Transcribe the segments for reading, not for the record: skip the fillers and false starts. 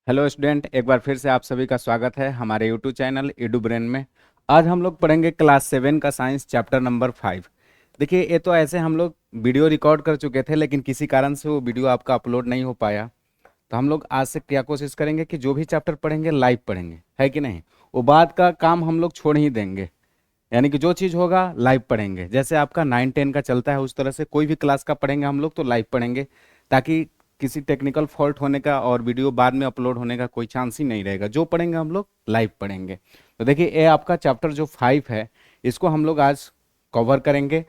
Hello student, एक बार फिर से आप सभी का स्वागत है हमारे यूट्यूब चैनल एडू ब्रेन में। आज हम लोग पढ़ेंगे क्लास 7 का साइंस चैप्टर नंबर 5। देखिए, ये तो ऐसे हम लोग वीडियो रिकॉर्ड कर चुके थे, लेकिन किसी कारण से वो वीडियो आपका अपलोड नहीं हो पाया। तो हम लोग आज से क्या कोशिश करेंगे कि जो भी चैप्टर पढ़ेंगे लाइव पढ़ेंगे, है कि नहीं। वो बाद का काम हम लोग छोड़ ही देंगे, यानी कि जो चीज़ होगा लाइव पढ़ेंगे। जैसे आपका 9-10 का चलता है, उस तरह से कोई भी क्लास का पढ़ेंगे हम लोग तो लाइव पढ़ेंगे, ताकि किसी टेक्निकल फॉल्ट होने का और वीडियो बाद में अपलोड होने का कोई चांस ही नहीं रहेगा। जो पढ़ेंगे हम लोग लाइव पढ़ेंगे। तो देखिए, ये आपका चैप्टर जो 5 है, इसको हम लोग आज कवर करेंगे।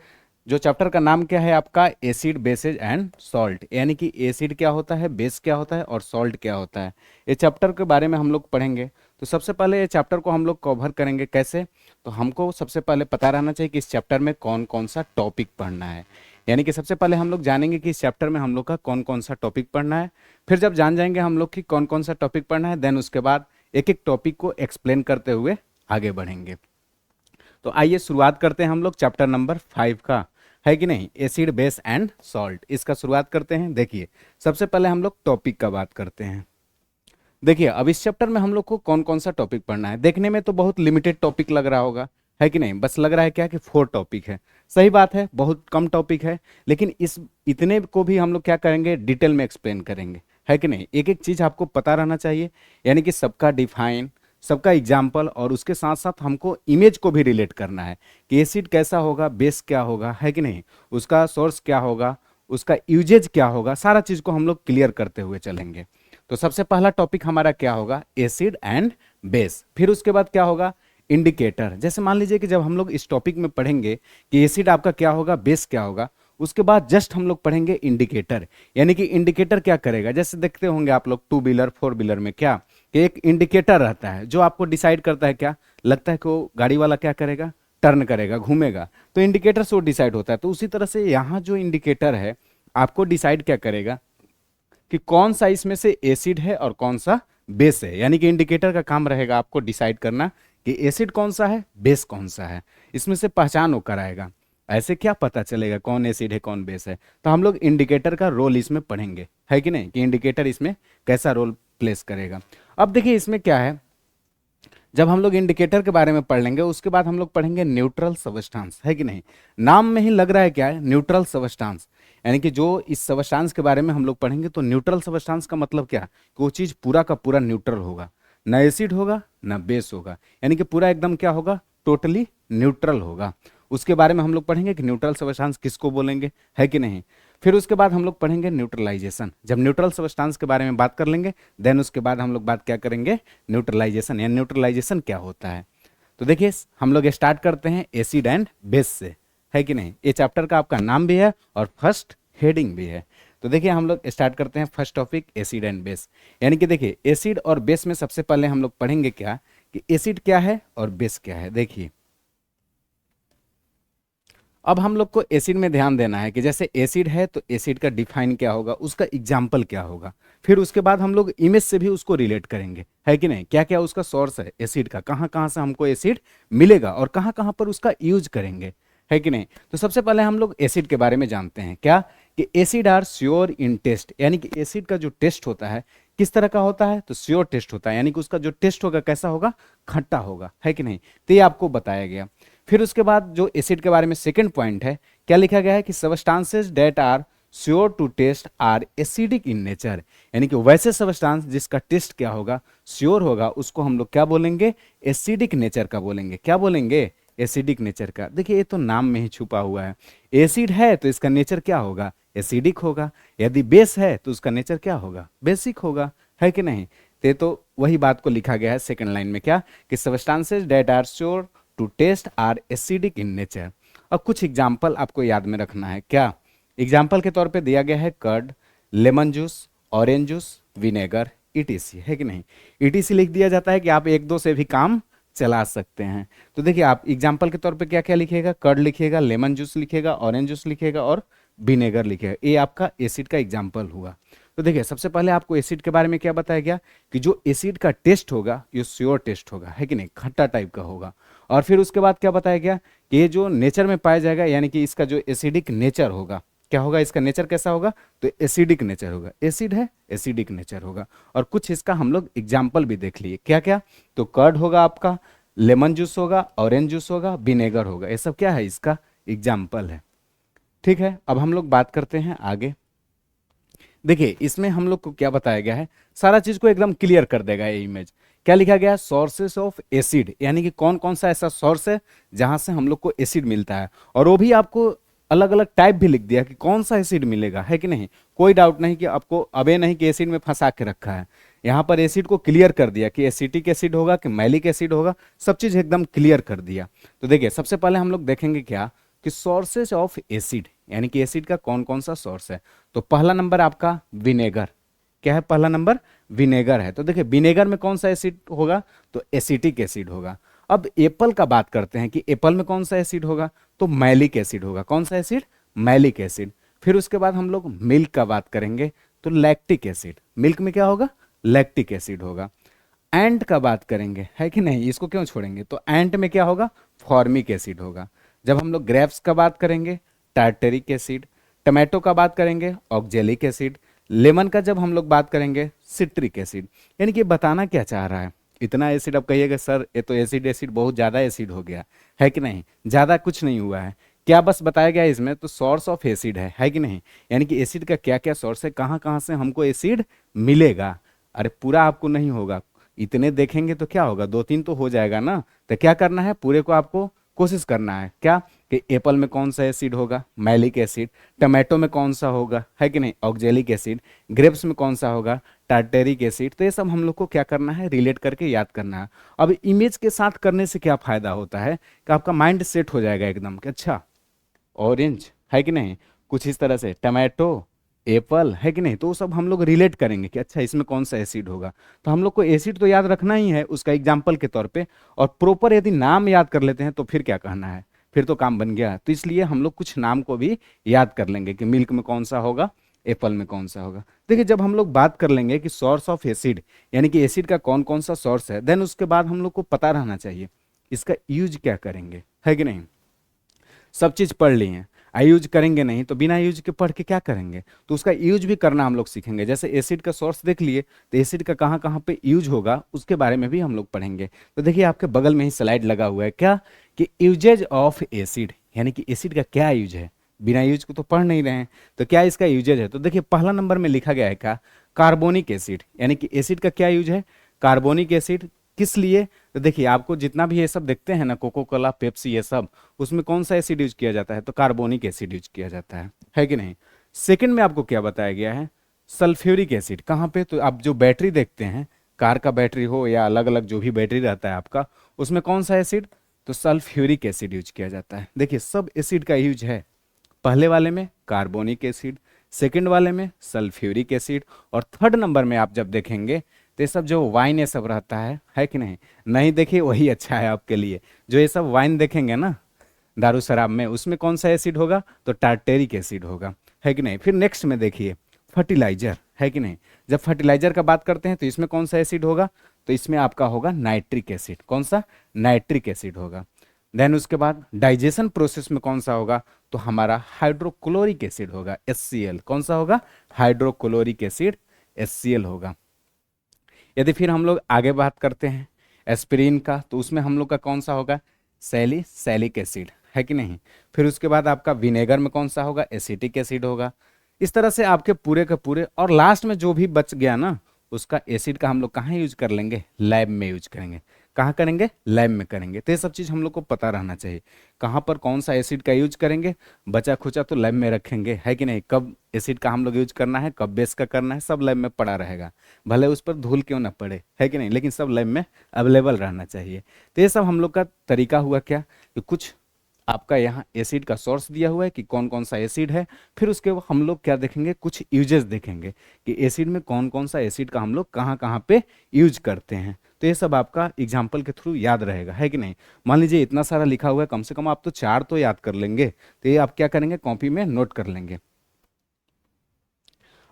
जो चैप्टर का नाम क्या है आपका, एसिड बेसेज एंड सॉल्ट, यानी कि एसिड क्या होता है, बेस क्या होता है और सॉल्ट क्या होता है। ये चैप्टर के बारे में हम लोग पढ़ेंगे। तो सबसे पहले ये चैप्टर को हम लोग कवर करेंगे कैसे। तो हमको सबसे पहले पता रहना चाहिए कि इस चैप्टर में कौन कौन सा टॉपिक पढ़ना है। यानी कि सबसे पहले हम लोग जानेंगे कि इस चैप्टर में हम लोग का कौन कौन सा टॉपिक पढ़ना है। फिर जब जान जाएंगे हम लोग कि कौन कौन सा टॉपिक पढ़ना है, देन उसके बाद एक एक टॉपिक को एक्सप्लेन करते हुए आगे बढ़ेंगे। तो आइए शुरुआत करते हैं हम लोग चैप्टर नंबर 5 का, है कि नहीं, एसिड बेस एंड सॉल्ट। इसका शुरुआत करते हैं। देखिए, सबसे पहले हम लोग टॉपिक का बात करते हैं। देखिए, अब इस चैप्टर में हम लोग को कौन कौन सा टॉपिक पढ़ना है। देखने में तो बहुत लिमिटेड टॉपिक लग रहा होगा, है कि नहीं। बस लग रहा है क्या कि 4 टॉपिक है। सही बात है, बहुत कम टॉपिक है, लेकिन इस इतने को भी हम लोग क्या करेंगे, डिटेल में एक्सप्लेन करेंगे, है कि नहीं। एक एक चीज़ आपको पता रहना चाहिए, यानी कि सबका डिफाइन, सबका एग्जाम्पल, और उसके साथ साथ हमको इमेज को भी रिलेट करना है कि एसिड कैसा होगा, बेस क्या होगा, है कि नहीं, उसका सोर्स क्या होगा, उसका यूजेज क्या होगा। सारा चीज़ को हम लोग क्लियर करते हुए चलेंगे। तो सबसे पहला टॉपिक हमारा क्या होगा, एसिड एंड बेस। फिर उसके बाद क्या होगा, इंडिकेटर। जैसे मान लीजिए कि जब हम लोग इस टॉपिक में पढ़ेंगे कि एसिड आपका क्या होगा, बेस क्या होगा, उसके बाद जस्ट हम लोग पढ़ेंगे इंडिकेटर। यानी कि इंडिकेटर क्या करेगा, जैसे देखते होंगे आप लोग 2 व्हीलर 4 व्हीलर में क्या कि एक इंडिकेटर रहता है जो आपको डिसाइड करता है, क्या लगता है कि वो गाड़ी वाला क्या करेगा, टर्न करेगा, घूमेगा। तो इंडिकेटर से वो डिसाइड होता है। तो उसी तरह से यहाँ जो इंडिकेटर है आपको डिसाइड क्या करेगा कि कौन सा इसमें से एसिड है और कौन सा बेस है। यानी कि इंडिकेटर का काम रहेगा आपको डिसाइड करना कि एसिड कौन सा है, बेस कौन सा है। इसमें से पहचान वो कराएगा। ऐसे क्या पता चलेगा कौन एसिड है कौन बेस है। तो हम लोग इंडिकेटर का रोल इसमें पढ़ेंगे, है कि नहीं, कि इंडिकेटर इसमें कैसा रोल प्लेस करेगा। अब देखिए इसमें क्या है, जब हम लोग इंडिकेटर के बारे में पढ़ लेंगे उसके बाद हम लोग पढ़ेंगे न्यूट्रल सबस्टांस, है कि नहीं। नाम में ही लग रहा है क्या है, न्यूट्रल सबस्टांस। यानी कि जो इस सबस्टांस के बारे में हम लोग पढ़ेंगे, तो न्यूट्रल सबस्टांस का मतलब क्या, कि वो चीज़ पूरा का पूरा न्यूट्रल होगा, ना एसिड होगा ना बेस होगा, यानी कि पूरा एकदम क्या होगा, टोटली न्यूट्रल होगा। उसके बारे में हम लोग पढ़ेंगे कि न्यूट्रल सबस्टांस किसको बोलेंगे, है कि नहीं। फिर उसके बाद हम लोग पढ़ेंगे न्यूट्रलाइजेशन। जब न्यूट्रल सबस्टांस के बारे में बात कर लेंगे, देन उसके बाद हम लोग बात क्या करेंगे, न्यूट्रलाइजेशन, या न्यूट्रलाइजेशन क्या होता है। तो देखिए, हम लोग स्टार्ट करते हैं एसिड एंड बेस से, है कि नहीं। ये चैप्टर का आपका नाम भी है और फर्स्ट हेडिंग भी है। तो देखिए, हम लोग स्टार्ट करते हैं first topic, acid and base. यानी कि देखिए, एसिड और बेस में सबसे पहले हम लोग पढ़ेंगे क्या कि एसिड क्या है और बेस क्या है। देखिए, अब हम लोग को एसिड में ध्यान देना है कि जैसे एसिड है तो एसिड का डिफाइन क्या होगा, उसका एग्जाम्पल क्या होगा। फिर उसके बाद हम लोग इमेज से भी उसको रिलेट करेंगे, है कि नहीं, क्या क्या उसका सोर्स है एसिड का, कहाँ कहाँ से हमको एसिड मिलेगा और कहाँ कहाँ पर उसका यूज करेंगे, है कि नहीं। तो सबसे पहले हम लोग एसिड के बारे में जानते हैं क्या, कि acid are sour in test. यानी कि एसिड का जो टेस्ट होता है किस तरह का होता है, तो श्योर टेस्ट होता है, यानी कि उसका जो टेस्ट होगा कैसा होगा, खट्टा होगा, है कि नहीं। तो ये आपको बताया गया। फिर उसके बाद जो एसिड के बारे में सेकंड पॉइंट है, क्या लिखा गया है कि substances that are sour to test are acidic in nature. यानी कि वैसे सबस्टांस जिसका टेस्ट क्या होगा, श्योर होगा, उसको हम लोग क्या बोलेंगे, एसिडिक नेचर का बोलेंगे। क्या बोलेंगे, एसिडिक नेचर का। देखिए, ये तो नाम में ही छुपा हुआ है। एसिड है तो इसका नेचर क्या होगा, एसिडिक होगा। यदि बेस है तो उसका नेचर क्या होगा, बेसिक होगा, है कि नहीं। तो वही बात को लिखा गया है सेकंड लाइन में, क्या कि substances that are sour to test are acidic in nature. अब कुछ एग्जाम्पल आपको याद में रखना है। क्या एग्जाम्पल के तौर पे दिया गया है, curd, lemon juice, orange juice, vinegar, ETC, है कि नहीं। ईटीसी लिख दिया जाता है कि आप एक दो से भी काम चला सकते हैं। तो देखिए, आप एग्जाम्पल के तौर पे क्या क्या लिखिएगा, कर्ड लिखिएगा, लेमन जूस लिखिएगा, ऑरेंज जूस लिखिएगा और विनेगर लिखिएगा। ये आपका एसिड का एग्जाम्पल हुआ। तो देखिए, सबसे पहले आपको एसिड के बारे में क्या बताया गया कि जो एसिड का टेस्ट होगा ये श्योर टेस्ट होगा, है कि नहीं, खट्टा टाइप का होगा। और फिर उसके बाद क्या बताया गया कि ये जो नेचर में पाया जाएगा, यानी कि इसका जो एसिडिक नेचर होगा, क्या होगा, इसका नेचर कैसा होगा, तो एसिडिक नेचर होगा, एसिड है एसिडिक नेचर होगा। और कुछ इसका हम लोग एग्जाम्पल भी देख लिए, क्या क्या, तो कर्ड होगा आपका, लेमन जूस होगा, ऑरेंज जूस होगा, विनेगर होगा, ये सब क्या है, इसका एग्जाम्पल है। ठीक है, अब हम लोग बात करते हैं आगे। देखिए इसमें हम लोग को क्या बताया गया है, सारा चीज को एकदम क्लियर कर देगा ये इमेज। क्या लिखा गया है, सोर्सेस ऑफ एसिड, यानी कि कौन कौन सा ऐसा सोर्स है जहां से हम लोग को एसिड मिलता है, और वो भी आपको अलग अलग टाइप भी लिख दिया कि कौन सा एसिड मिलेगा, है कि नहीं, कोई डाउट नहीं कि आपको अबे नहीं कि एसिड में फंसा के रखा है। यहाँ पर एसिड को क्लियर कर दिया कि एसिटिक एसिड होगा कि मैलिक एसिड होगा, सब चीज एकदम क्लियर कर दिया। तो देखिए सबसे पहले हम लोग देखेंगे क्या, कि सोर्सेज ऑफ एसिड, यानी कि एसिड का कौन कौन सा सोर्स है। तो पहला नंबर आपका विनेगर, क्या है पहला नंबर, विनेगर है। तो देखिए विनेगर में कौन सा एसिड होगा, तो एसिटिक एसिड होगा। अब एप्पल का बात करते हैं कि एप्पल में कौन सा एसिड होगा, तो मैलिक एसिड होगा, कौन सा एसिड, मैलिक एसिड। फिर उसके बाद हम लोग मिल्क का बात करेंगे तो लैक्टिक एसिड, मिल्क में क्या होगा, लैक्टिक एसिड होगा। एंट का बात करेंगे, है कि नहीं, इसको क्यों छोड़ेंगे, तो एंट में क्या होगा, फॉर्मिक एसिड होगा। जब हम लोग ग्रेप्स का बात करेंगे, टार्टरिक एसिड। टमाटो का बात करेंगे, ऑक्जेलिक एसिड। लेमन का जब हम लोग बात करेंगे, सिट्रिक एसिड। यानी कि बताना क्या चाह रहा है, इतना एसिड, अब कहिएगा सर ये तो एसिड एसिड बहुत ज़्यादा एसिड हो गया, है कि नहीं, ज़्यादा कुछ नहीं हुआ है, क्या बस बताया गया है इसमें, तो सोर्स ऑफ एसिड है कि नहीं, यानी कि एसिड का क्या क्या सोर्स है, कहाँ कहाँ से हमको एसिड मिलेगा। अरे पूरा आपको नहीं होगा, इतने देखेंगे तो क्या होगा, दो तीन तो हो जाएगा ना, तो क्या करना है, पूरे को आपको कोशिश करना है, क्या कि एप्पल में कौन सा एसिड होगा, मैलिक एसिड। टमाटो में कौन सा होगा, है कि नहीं, ऑक्जेलिक एसिड। ग्रेप्स में कौन सा होगा, टार्टेरिक एसिड। तो ये सब हम लोग को क्या करना है, रिलेट करके याद करना है। अब इमेज के साथ करने से क्या फायदा होता है, कि आपका माइंड सेट हो जाएगा एकदम कि अच्छा ऑरेंज, है कि नहीं, कुछ इस तरह से टमाटो, एप्पल, है कि नहीं, तो वो सब हम लोग रिलेट करेंगे कि अच्छा इसमें कौन सा एसिड होगा। तो हम लोग को एसिड तो याद रखना ही है उसका एग्जाम्पल के तौर पे, और प्रॉपर यदि नाम याद कर लेते हैं तो फिर क्या कहना है, फिर तो काम बन गया। तो इसलिए हम लोग कुछ नाम को भी याद कर लेंगे कि मिल्क में कौन सा होगा, एप्पल में कौन सा होगा। देखिए जब हम लोग बात कर लेंगे कि सोर्स ऑफ एसिड, यानी कि एसिड का कौन कौन सा सोर्स है, देन उसके बाद हम लोग को पता रहना चाहिए इसका यूज क्या करेंगे, है कि नहीं। सब चीज पढ़ ली है, यूज करेंगे नहीं तो बिना यूज के पढ़ के क्या करेंगे, तो उसका यूज भी करना हम लोग सीखेंगे। जैसे एसिड का सोर्स देख लिए, तो एसिड का कहाँ कहाँ पे यूज होगा उसके बारे में भी हम लोग पढ़ेंगे। तो देखिए आपके बगल में ही स्लाइड लगा हुआ है, क्या कि यूजेज ऑफ एसिड, यानी कि एसिड का क्या यूज है, बिना यूज को तो पढ़ नहीं रहे हैं, तो क्या इसका यूजेज है। तो देखिए पहला नंबर में लिखा गया है क्या, कार्बोनिक एसिड, यानी कि एसिड का क्या यूज है, कार्बोनिक एसिड। किस लिए, तो देखिए आपको जितना भी ये सब देखते हैं ना, कोको कोला, पेप्सी, ये सब, उसमें कौन सा एसिड यूज किया जाता है, तो कार्बोनिक एसिड यूज किया जाता है कि नहीं। सेकंड में आपको क्या बताया गया है, सल्फ्यूरिक एसिड। कहाँ पे, तो आप जो बैटरी देखते हैं, कार का बैटरी हो या अलग अलग जो भी बैटरी रहता है आपका, उसमें कौन सा एसिड, तो सल्फ्यूरिक एसिड यूज किया जाता है। देखिए सब एसिड का यूज है, पहले वाले में कार्बोनिक एसिड, सेकंड वाले में सल्फ्यूरिक एसिड, और थर्ड नंबर में आप जब देखेंगे तो ये सब जो वाइन ये सब रहता है कि नहीं, नहीं देखिए वही अच्छा है आपके लिए। जो ये सब वाइन देखेंगे ना, दारू शराब में, उसमें कौन सा एसिड होगा, तो टार्टेरिक एसिड होगा, है कि नहीं। फिर नेक्स्ट में देखिए फर्टिलाइजर, है कि नहीं, जब फर्टिलाइजर का बात करते हैं तो इसमें कौन सा एसिड होगा, तो इसमें आपका होगा नाइट्रिक एसिड, कौन सा, नाइट्रिक एसिड होगा। देन उसके बाद डाइजेशन प्रोसेस में कौन सा होगा, तो हमारा हाइड्रोक्लोरिक एसिड होगा, HCl, कौन सा होगा, हाइड्रोक्लोरिक एसिड, HCl होगा। यदि फिर हम लोग आगे बात करते हैं एस्पिरिन का, तो उसमें हम लोग का कौन सा होगा, सैलिक एसिड, है कि नहीं। फिर उसके बाद आपका विनेगर में कौन सा होगा, एसिटिक एसिड होगा। इस तरह से आपके पूरे के पूरे, और लास्ट में जो भी बच गया ना, उसका एसिड का हम लोग कहाँ यूज कर लेंगे, लैब में यूज करेंगे। कहाँ करेंगे, लैब में करेंगे। तो ये सब चीज़ हम लोग को पता रहना चाहिए, कहाँ पर कौन सा एसिड का यूज करेंगे, बचा खुचा तो लैब में रखेंगे, है कि नहीं। कब एसिड का हम लोग यूज करना है, कब बेस का करना है, सब लैब में पड़ा रहेगा, भले उस पर धूल क्यों ना पड़े, है कि नहीं, लेकिन सब लैब में अवेलेबल रहना चाहिए। तो ये सब हम लोग का तरीका हुआ क्या, कि कुछ आपका यहाँ एसिड का सोर्स दिया हुआ है कि कौन कौन सा एसिड है। फिर उसके बाद हम लोग क्या देखेंगे, कुछ यूजेस देखेंगे कि एसिड में कौन कौन सा एसिड का हम लोग कहाँ कहाँ पे यूज करते हैं। तो ये सब आपका एग्जाम्पल के थ्रू याद रहेगा, है कि नहीं। मान लीजिए इतना सारा लिखा हुआ है, कम से कम आप तो 4 तो याद कर लेंगे। तो ये आप क्या करेंगे, कॉपी में नोट कर लेंगे।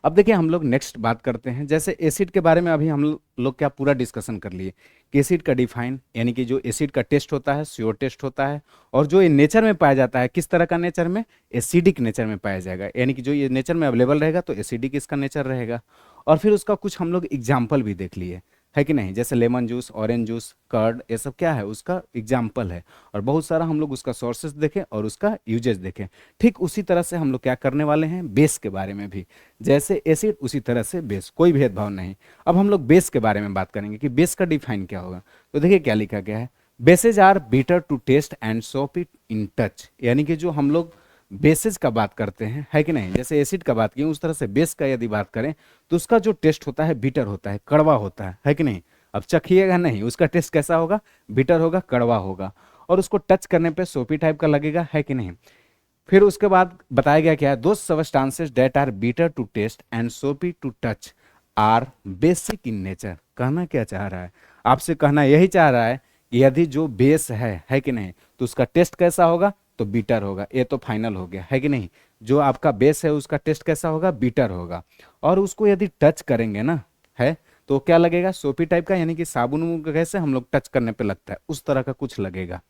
अब देखिए हम लोग नेक्स्ट बात करते हैं, जैसे एसिड के बारे में अभी हम लोग क्या पूरा डिस्कशन कर लिए कि एसिड का डिफाइन, यानी कि जो एसिड का टेस्ट होता है श्योर टेस्ट होता है, और जो ये नेचर में पाया जाता है किस तरह का नेचर में, एसिडिक नेचर में पाया जाएगा, यानी कि जो ये नेचर में अवेलेबल रहेगा तो एसिडिक इसका नेचर रहेगा। और फिर उसका कुछ हम लोग एग्जाम्पल भी देख लिए, है कि नहीं, जैसे lemon juice, orange juice, curd, ये सब क्या है, उसका एग्जाम्पल है। और बहुत सारा हम लोग उसका सोर्सेस देखें और उसका यूजेस देखें। ठीक उसी तरह से हम लोग क्या करने वाले हैं, बेस के बारे में भी, जैसे एसिड उसी तरह से बेस, कोई भेदभाव नहीं। अब हम लोग बेस के बारे में बात करेंगे कि बेस का डिफाइन क्या होगा। तो देखिए क्या लिखा गया है, bases are bitter to test and soap it in touch, यानी कि जो हम लोग बेसिस का बात करते हैं, है कि नहीं, जैसे एसिड का बात किए उस तरह से बेस का यदि बात करें तो उसका जो टेस्ट होता है बिटर होता है, कड़वा होता है कि नहीं। अब चखिएगा नहीं, उसका टेस्ट कैसा होगा, बिटर होगा, कड़वा होगा, और उसको टच करने पे सोपी टाइप का लगेगा, है कि नहीं। फिर उसके बाद बताया गया क्या है, दो substances that are bitter to test and soapy to touch are basic in nature. कहना क्या चाह रहा है, आपसे कहना यही चाह रहा है कि यदि जो बेस है कि नहीं, तो उसका टेस्ट कैसा होगा, तो बीटर होगा। ये तो फाइनल हो गया, है कि नहीं। जो आपका बेस है उसका टेस्ट कैसा होगा, बीटर होगा। और उसको यदि टच करेंगे ना, है, तो क्या लगेगा, सोपी टाइप का, यानी कि साबुन कैसे हम लोग टच करने पे लगता है उस तरह का कुछ लगेगा।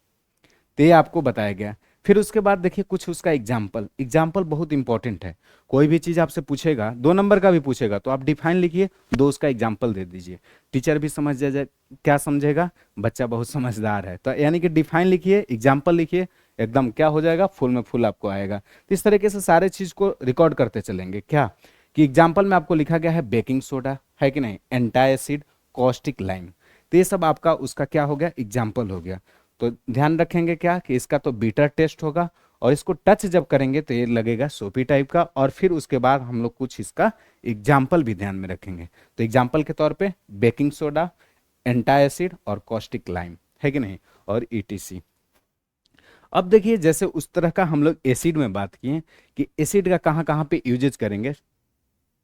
तो ये आपको बताया गया। फिर उसके बाद देखिए कुछ उसका एग्जाम्पल, एग्जाम्पल बहुत इंपॉर्टेंट है। कोई भी चीज़ आपसे पूछेगा, 2 नंबर का भी पूछेगा, तो आप डिफाइन लिखिए, 2 उसका एग्जाम्पल दे दीजिए। टीचर भी समझ जाए, क्या समझेगा, बच्चा बहुत समझदार है, तो यानी कि डिफाइन लिखिए, एग्जाम्पल लिखिए, एकदम क्या हो जाएगा, फुल में फुल आपको आएगा। तो इस तरीके से सारे चीज़ को रिकॉर्ड करते चलेंगे, क्या कि एग्जाम्पल में आपको लिखा गया है बेकिंग सोडा, है कि नहीं, एंटी एसिड, कॉस्टिक लाइम। तो ये सब आपका उसका क्या हो गया, एग्जाम्पल हो गया। तो ध्यान रखेंगे क्या कि इसका तो बीटर टेस्ट होगा, और इसको टच जब करेंगे तो ये लगेगा सोपी टाइप का। और फिर उसके बाद हम लोग कुछ इसका एग्जाम्पल भी ध्यान में रखेंगे। तो एग्जाम्पल के तौर पे बेकिंग सोडा, एंटी एसिड और कॉस्टिक लाइम, है कि नहीं, और ईटीसी। अब देखिए जैसे उस तरह का हम लोग एसिड में बात किए कि एसिड का कहाँ कहाँ पे यूजेज करेंगे,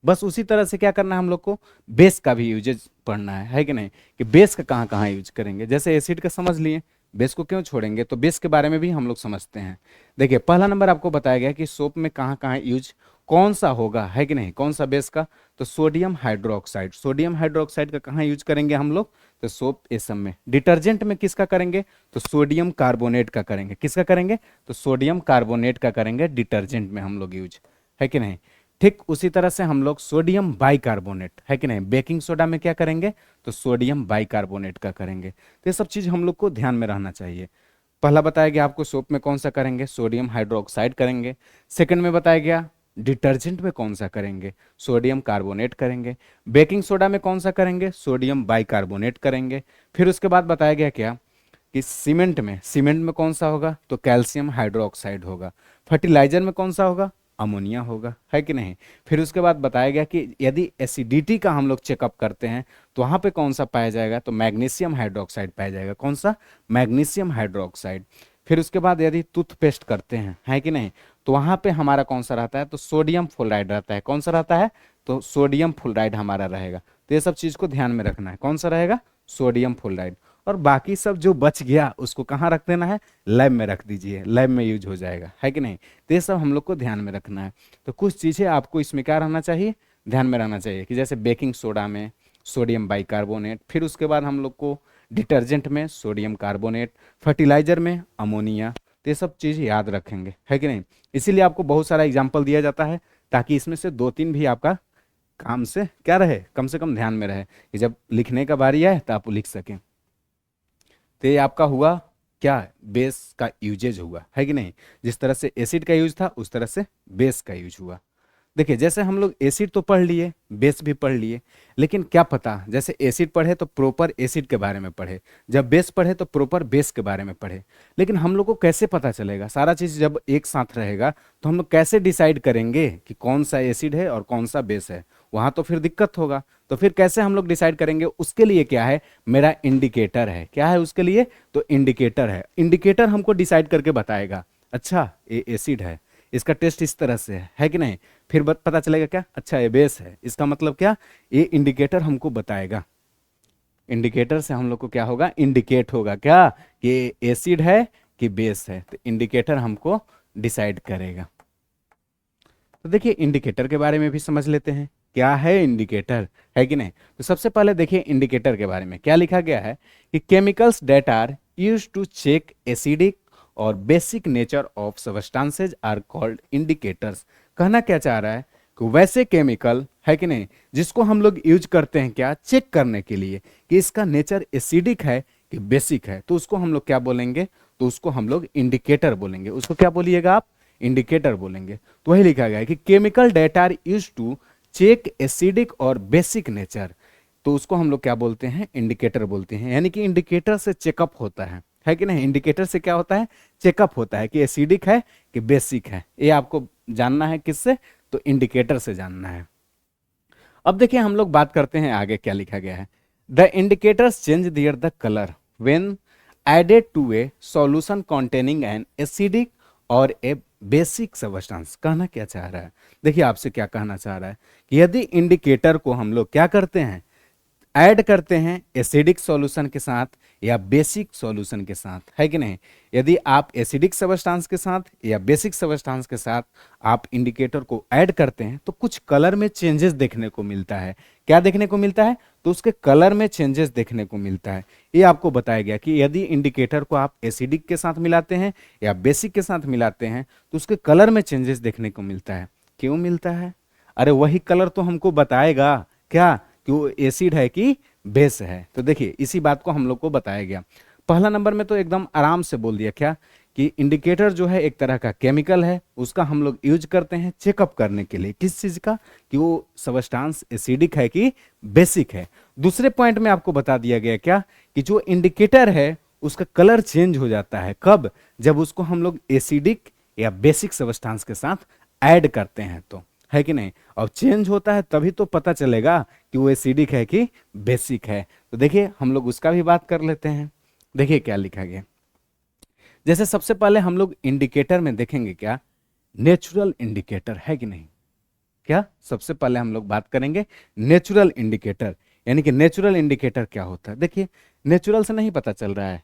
बस उसी तरह से क्या करना है हम लोग को, बेस का भी यूजेज पढ़ना है कि नहीं, कि बेस का कहाँ कहाँ यूज करेंगे। जैसे एसिड का समझ लिए, बेस को क्यों छोड़ेंगे, तो बेस के बारे में भी हम लोग समझते हैं। देखिए पहला नंबर आपको बताया गया कि सोप में कहाँ कहाँ यूज कौन सा होगा, है कि नहीं, कौन सा बेस का, तो सोडियम हाइड्रोक्साइड। सोडियम हाइड्रोक्साइड का कहाँ यूज करेंगे हम लोग, तो सोप ये सब में। डिटर्जेंट में किसका करेंगे, तो सोडियम कार्बोनेट का करेंगे। किसका करेंगे, तो सोडियम कार्बोनेट का करेंगे डिटर्जेंट में हम लोग यूज, है कि नहीं। ठीक उसी तरह से हम लोग सोडियम बाइकार्बोनेट, है कि नहीं, बेकिंग सोडा में क्या करेंगे, तो सोडियम बाइकार्बोनेट का करेंगे। तो ये सब चीज हम लोग को ध्यान में रहना चाहिए। पहला बताया गया आपको सोप में कौन सा करेंगे, सोडियम हाइड्रोक्साइड करेंगे। सेकंड में बताया गया डिटर्जेंट में कौन सा करेंगे, सोडियम कार्बोनेट करेंगे। बेकिंग सोडा में कौन सा करेंगे, सोडियम बाइकार्बोनेट करेंगे। फिर उसके बाद बताया गया क्या कि सीमेंट में कौन सा होगा, तो कैल्शियम हाइड्रोक्साइड होगा। फर्टिलाइजर में कौन सा होगा, अमोनिया होगा, है कि नहीं। फिर उसके बाद बताया गया कि यदि एसिडिटी का हम लोग चेकअप करते हैं तो वहां पे कौन सा पाया जाएगा, तो मैग्नीशियम हाइड्रोक्साइड पाया जाएगा। कौन सा, मैग्नीशियम हाइड्रोक्साइड। फिर उसके बाद यदि टूथपेस्ट करते हैं, है कि नहीं, तो वहां पे हमारा कौन सा रहता है, तो सोडियम फ्लोराइड रहता है। कौन सा रहता है, तो सोडियम फ्लोराइड हमारा रहेगा। तो ये सब चीज को ध्यान में रखना है, कौन सा रहेगा, सोडियम फ्लोराइड। और बाकी सब जो बच गया उसको कहाँ रख देना है, लैब में रख दीजिए, लैब में यूज हो जाएगा, है कि नहीं। तो ये सब हम लोग को ध्यान में रखना है। तो कुछ चीज़ें आपको इसमें क्या रहना चाहिए, ध्यान में रहना चाहिए, कि जैसे बेकिंग सोडा में सोडियम बाइकार्बोनेट, फिर उसके बाद हम लोग को डिटर्जेंट में सोडियम कार्बोनेट, फर्टिलाइजर में अमोनिया। तो ये सब चीज़ याद रखेंगे, है कि नहीं। इसीलिए आपको बहुत सारा एग्जाम्पल दिया जाता है, ताकि इसमें से 2-3 भी आपका काम से क्या रहे, कम से कम ध्यान में रहे, कि जब लिखने का बारी आए तो आप लिख सकें। तो ये आपका हुआ क्या, बेस का यूजेज हुआ, है कि नहीं। जिस तरह से एसिड का यूज था उस तरह से बेस का यूज हुआ। देखिए जैसे हम लोग एसिड तो पढ़ लिए, बेस भी पढ़ लिए, लेकिन क्या पता जैसे एसिड पढ़े तो प्रॉपर एसिड के बारे में पढ़े, जब बेस पढ़े तो प्रॉपर बेस के बारे में पढ़े। लेकिन हम लोग को कैसे पता चलेगा, सारा चीज जब एक साथ रहेगा तो हम लोग कैसे डिसाइड करेंगे कि कौन सा एसिड है और कौन सा बेस है, वहां तो फिर दिक्कत होगा। तो फिर कैसे हम लोग डिसाइड करेंगे, उसके लिए क्या है, मेरा इंडिकेटर है। क्या है उसके लिए, तो इंडिकेटर है। इंडिकेटर हमको डिसाइड करके बताएगा, अच्छा ये एसिड है, इसका टेस्ट इस तरह से है कि नहीं। फिर पता चलेगा क्या, अच्छा ये बेस है, इसका मतलब क्या, ये इंडिकेटर हमको बताएगा। इंडिकेटर से हम लोग को क्या होगा, इंडिकेट होगा क्या कि एसिड है कि बेस है, तो इंडिकेटर हमको डिसाइड करेगा। तो देखिए इंडिकेटर के बारे में भी समझ लेते हैं। क्या है इंडिकेटर, है कि नहीं। तो सबसे पहले देखिए इंडिकेटर के बारे में क्या लिखा गया है कि chemicals that are used to check acidic और basic nature of substances are called indicators. कहना क्या चाह रहा है कि वैसे केमिकल, है कि नहीं, जिसको हम लोग यूज करते हैं क्या, चेक करने के लिए कि इसका नेचर एसिडिक है कि बेसिक है, तो उसको हम लोग क्या बोलेंगे, तो उसको हम लोग इंडिकेटर बोलेंगे। उसको क्या बोलिएगा आप, इंडिकेटर बोलेंगे। तो वही लिखा गया है कि chemical that are use to check acidic और बेसिक नेचर, तो उसको हम लोग क्या बोलते हैं, इंडिकेटर बोलते हैं। यानी कि इंडिकेटर से चेकअप होता है कि नहीं। इंडिकेटर से क्या होता है, चेकअप होता है कि एसिडिक है कि बेसिक है। ये आपको जानना है किससे, तो इंडिकेटर से जानना है। अब देखिए हम लोग बात करते हैं आगे क्या लिखा गया है। The indicators change their the colour when added to a solution containing an acidic or a basic substance. कहना क्या चाह रहा है, देखिए आपसे क्या कहना चाह रहा है कि यदि इंडिकेटर को हम लोग क्या करते हैं, ऐड करते हैं एसिडिक सॉल्यूशन के साथ या बेसिक सॉल्यूशन के साथ, है कि नहीं। यदि आप एसिडिक सब्सटेंस के साथ या बेसिक सब्सटेंस के साथ आप इंडिकेटर को ऐड करते हैं तो कुछ कलर में चेंजेस देखने को मिलता है। क्या देखने को मिलता है, तो उसके कलर में चेंजेस देखने को मिलता है। ये आपको बताया गया कि यदि इंडिकेटर को आप एसिडिक के साथ मिलाते हैं या बेसिक के साथ मिलाते हैं तो उसके कलर में चेंजेस देखने को मिलता है। क्यों मिलता है, अरे वही कलर तो हमको बताएगा क्या कि वो एसिड है कि बेस है। तो देखिए इसी बात को हम लोग को बताया गया। पहला नंबर में तो एकदम आराम से बोल दिया क्या कि इंडिकेटर जो है एक तरह का केमिकल है, उसका हम लोग यूज करते हैं चेकअप करने के लिए। किस चीज का, कि वो सब्सटेंस एसिडिक है कि बेसिक है। दूसरे पॉइंट में आपको बता दिया गया क्या कि जो इंडिकेटर है उसका कलर चेंज हो जाता है। कब, जब उसको हम लोग एसिडिक या बेसिक सब्सटेंस के साथ ऐड करते हैं तो, है कि नहीं। और चेंज होता है तभी तो पता चलेगा कि वो एसिडिक है कि बेसिक है। तो देखिए हम लोग उसका भी बात कर लेते हैं। देखिए क्या लिखा गया, जैसे सबसे पहले हम लोग इंडिकेटर में देखेंगे क्या, नेचुरल इंडिकेटर, है कि नहीं। क्या, सबसे पहले हम लोग बात करेंगे नेचुरल इंडिकेटर। यानी कि नेचुरल इंडिकेटर क्या होता है, देखिए नेचुरल से नहीं पता चल रहा है।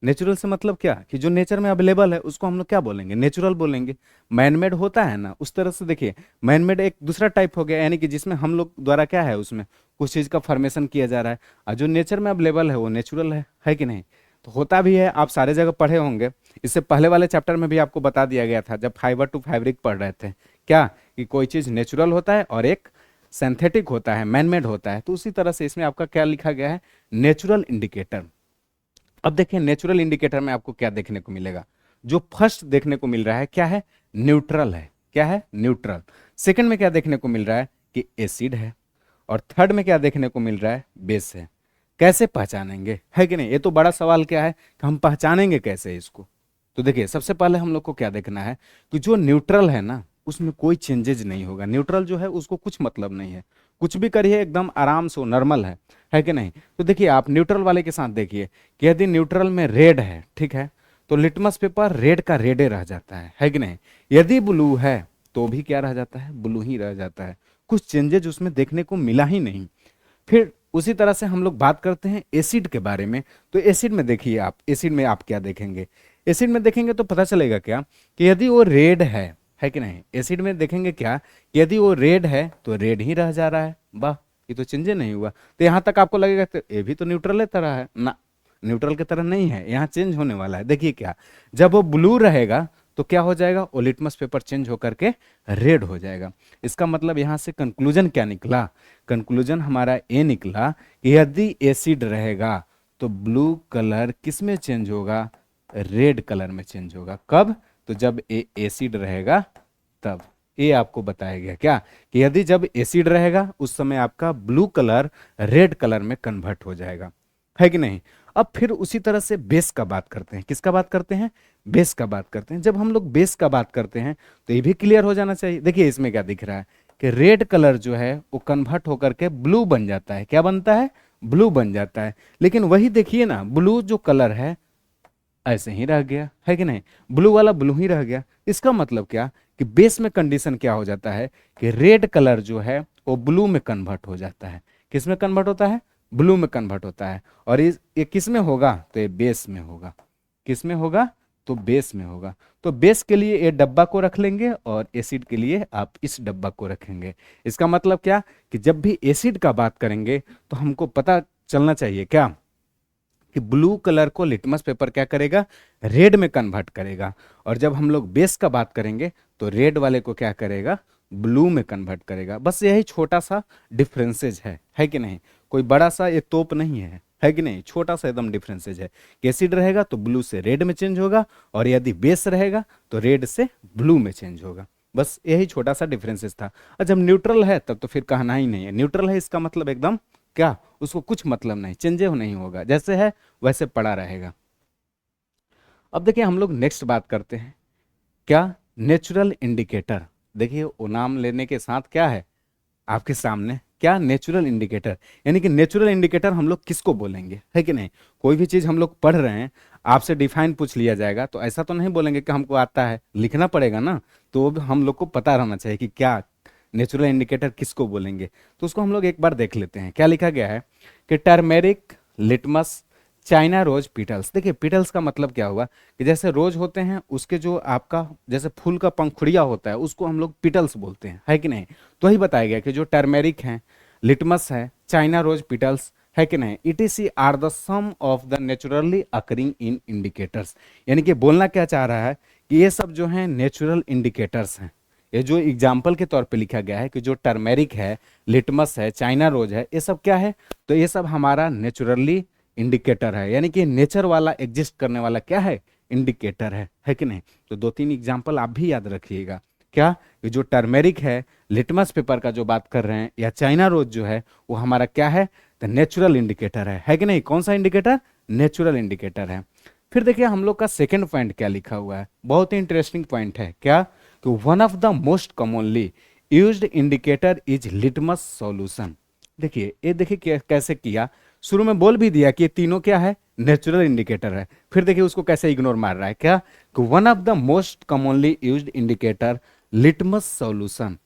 नेचुरल से मतलब क्या, कि जो नेचर में अवेलेबल है उसको हम लोग क्या बोलेंगे, नेचुरल बोलेंगे। मैनमेड होता है ना, उस तरह से देखिए मैनमेड एक दूसरा टाइप हो गया, यानी कि जिसमें हम लोग द्वारा क्या है, उसमें कुछ चीज का फॉर्मेशन किया जा रहा है। और जो नेचर में अवेलेबल है वो नेचुरल है कि नहीं। तो होता भी है, आप सारे जगह पढ़े होंगे। इससे पहले वाले चैप्टर में भी आपको बता दिया गया था जब फाइबर टू फैब्रिक पढ़ रहे थे, क्या कि कोई चीज नेचुरल होता है और एक सिंथेटिक होता है, मैनमेड होता है। तो उसी तरह से इसमें आपका क्या लिखा गया है, नेचुरल इंडिकेटर। अब देखिए नेचुरल इंडिकेटर में आपको क्या देखने को मिलेगा, जो फर्स्ट देखने को मिल रहा है क्या है, न्यूट्रल है। क्या है, न्यूट्रल। सेकंड में क्या देखने को मिल रहा है कि एसिड है। और थर्ड में क्या देखने को मिल रहा है, बेस है। कैसे पहचानेंगे, है कि नहीं। ये तो बड़ा सवाल क्या है कि हम पहचानेंगे कैसे इसको। तो देखिए सबसे पहले हम लोग को क्या देखना है कि जो न्यूट्रल है ना उसमें कोई चेंजेज नहीं होगा। न्यूट्रल जो है उसको कुछ मतलब नहीं है, कुछ भी करिए एकदम आराम से, नॉर्मल है कि नहीं। तो देखिए आप न्यूट्रल वाले के साथ देखिए कि यदि न्यूट्रल में रेड है, ठीक है, तो लिटमस पेपर रेड का रेडे रह जाता है कि नहीं। यदि ब्लू है तो भी क्या रह जाता है, ब्लू ही रह जाता है। कुछ चेंजेज उसमें देखने को मिला ही नहीं। फिर उसी तरह से हम लोग बात करते हैं एसिड के बारे में। तो एसिड में देखिए आप, एसिड में आप क्या देखेंगे, एसिड में देखेंगे तो पता चलेगा क्या कि यदि वो रेड है कि नहीं। एसिड में देखेंगे क्या कि यदि वो रेड है तो रेड ही रह जा रहा है, वाह ये तो चेंज नहीं हुआ। तो यहाँ तक आपको लगेगा तो ये भी तो न्यूट्रल तरह है ना, न्यूट्रल की तरह नहीं है, यहाँ चेंज होने वाला है। देखिए क्या, जब वो ब्लू रहेगा तो क्या हो जाएगा, वो लिटमस पेपर चेंज होकर के रेड हो जाएगा। इसका मतलब यहाँ से कंक्लूजन क्या निकला, कंक्लूजन हमारा ये निकला कि यदि एसिड रहेगा तो ब्लू कलर किस में चेंज होगा, रेड कलर में चेंज होगा। कब, तो जब ये एसिड रहेगा तब। ये आपको बताया गया क्या कि यदि जब एसिड रहेगा उस समय आपका ब्लू कलर रेड कलर में कन्वर्ट हो जाएगा, है कि नहीं। अब फिर उसी तरह से बेस का बात करते हैं। किसका बात करते हैं, बेस का बात करते हैं। जब हम लोग बेस का बात करते हैं तो ये भी क्लियर हो जाना चाहिए। देखिए इसमें क्या दिख रहा है कि रेड कलर जो है वो कन्वर्ट होकर के ब्लू बन जाता है। क्या बनता है, ब्लू बन जाता है। लेकिन वही देखिए ना, ब्लू जो कलर है ऐसे ही रह गया, है कि नहीं, ब्लू वाला ब्लू ही रह गया। इसका मतलब क्या कि बेस में कंडीशन क्या हो जाता है कि रेड कलर जो है वो ब्लू में कन्वर्ट हो जाता है। किस में कन्वर्ट होता है, ब्लू में कन्वर्ट होता है। और ये किस में होगा, तो ये बेस में होगा। किस में होगा, तो बेस में होगा। तो बेस के लिए ये डब्बा को रख लेंगे और एसिड के लिए आप इस डब्बा को रखेंगे। इसका मतलब क्या कि जब भी एसिड का बात करेंगे तो हमको पता चलना चाहिए क्या कि ब्लू कलर को लिटमस पेपर क्या करेगा, रेड में कन्वर्ट करेगा। और जब हम लोग बेस का बात करेंगे तो रेड वाले को क्या करेगा, ब्लू में कन्वर्ट करेगा। बस यही छोटा सा डिफरेंसेज है कि नहीं, कोई बड़ा सा ये तोप नहीं है कि नहीं, छोटा सा एकदम डिफरेंसेज है कि एसिड रहेगा तो ब्लू से रेड में चेंज होगा, और यदि बेस रहेगा तो रेड से ब्लू में चेंज होगा। बस यही छोटा सा डिफरेंसेस था। और जब न्यूट्रल है तब तो फिर कहना ही नहीं है, न्यूट्रल है इसका मतलब एकदम क्या, उसको कुछ मतलब नहीं, चेंजे नहीं होगा, जैसे है वैसे पड़ा रहेगा। अब देखिए हम लोग नेक्स्ट बात करते हैं क्या, नेचुरल इंडिकेटर। देखिए वो नाम लेने के साथ क्या है आपके सामने, क्या, नेचुरल इंडिकेटर। यानी कि नेचुरल इंडिकेटर हम लोग किसको बोलेंगे, है कि नहीं। कोई भी चीज हम लोग पढ़ रहे हैं, आपसे डिफाइन पूछ लिया जाएगा तो ऐसा तो नहीं बोलेंगे कि हमको आता है, लिखना पड़ेगा ना। तो हम लोग को पता रहना चाहिए कि क्या नेचुरल इंडिकेटर किसको बोलेंगे। तो उसको हम लोग एक बार देख लेते हैं। क्या लिखा गया है कि turmeric, litmus, China rose, petals. देखिए पीटल्स का मतलब क्या हुआ कि जैसे रोज होते हैं उसके जो आपका जैसे फूल का पंखुड़िया होता है उसको हम लोग पीटल्स बोलते हैं, है कि नहीं। तो वही बताया गया कि जो टर्मेरिक है, लिटमस है, चाइना रोज, पीटल्स, है कि नहीं, ETC are the some of the naturally occurring in indicators. यानी कि बोलना क्या चाह रहा है कि ये सब जो है नेचुरल इंडिकेटर्स हैं। ये जो एग्जाम्पल के तौर पे लिखा गया है कि जो टर्मेरिक है, लिटमस है, चाइना रोज है, ये सब क्या है, तो ये सब हमारा नेचुरली इंडिकेटर है। यानी कि नेचर वाला एग्जिस्ट करने वाला क्या है, इंडिकेटर है कि नहीं। तो दो तीन एग्जाम्पल आप भी याद रखिएगा। क्या, कि जो टर्मेरिक है, लिटमस पेपर का जो बात कर रहे हैं, या चाइना रोज जो है वो हमारा क्या है, तो नेचुरल इंडिकेटर है कि नहीं। कौन सा इंडिकेटर, नेचुरल इंडिकेटर है। फिर देखिए हम लोग का सेकेंड पॉइंट क्या लिखा हुआ है, बहुत ही इंटरेस्टिंग पॉइंट है। क्या, कि one of the most commonly used indicator is litmus solution. देखिए ये देखिए कैसे किया, शुरू में बोल भी दिया कि ये तीनों क्या है, नेचुरल इंडिकेटर है। फिर देखिए उसको कैसे इग्नोर मार रहा है। क्या, कि one of the most commonly used indicator litmus solution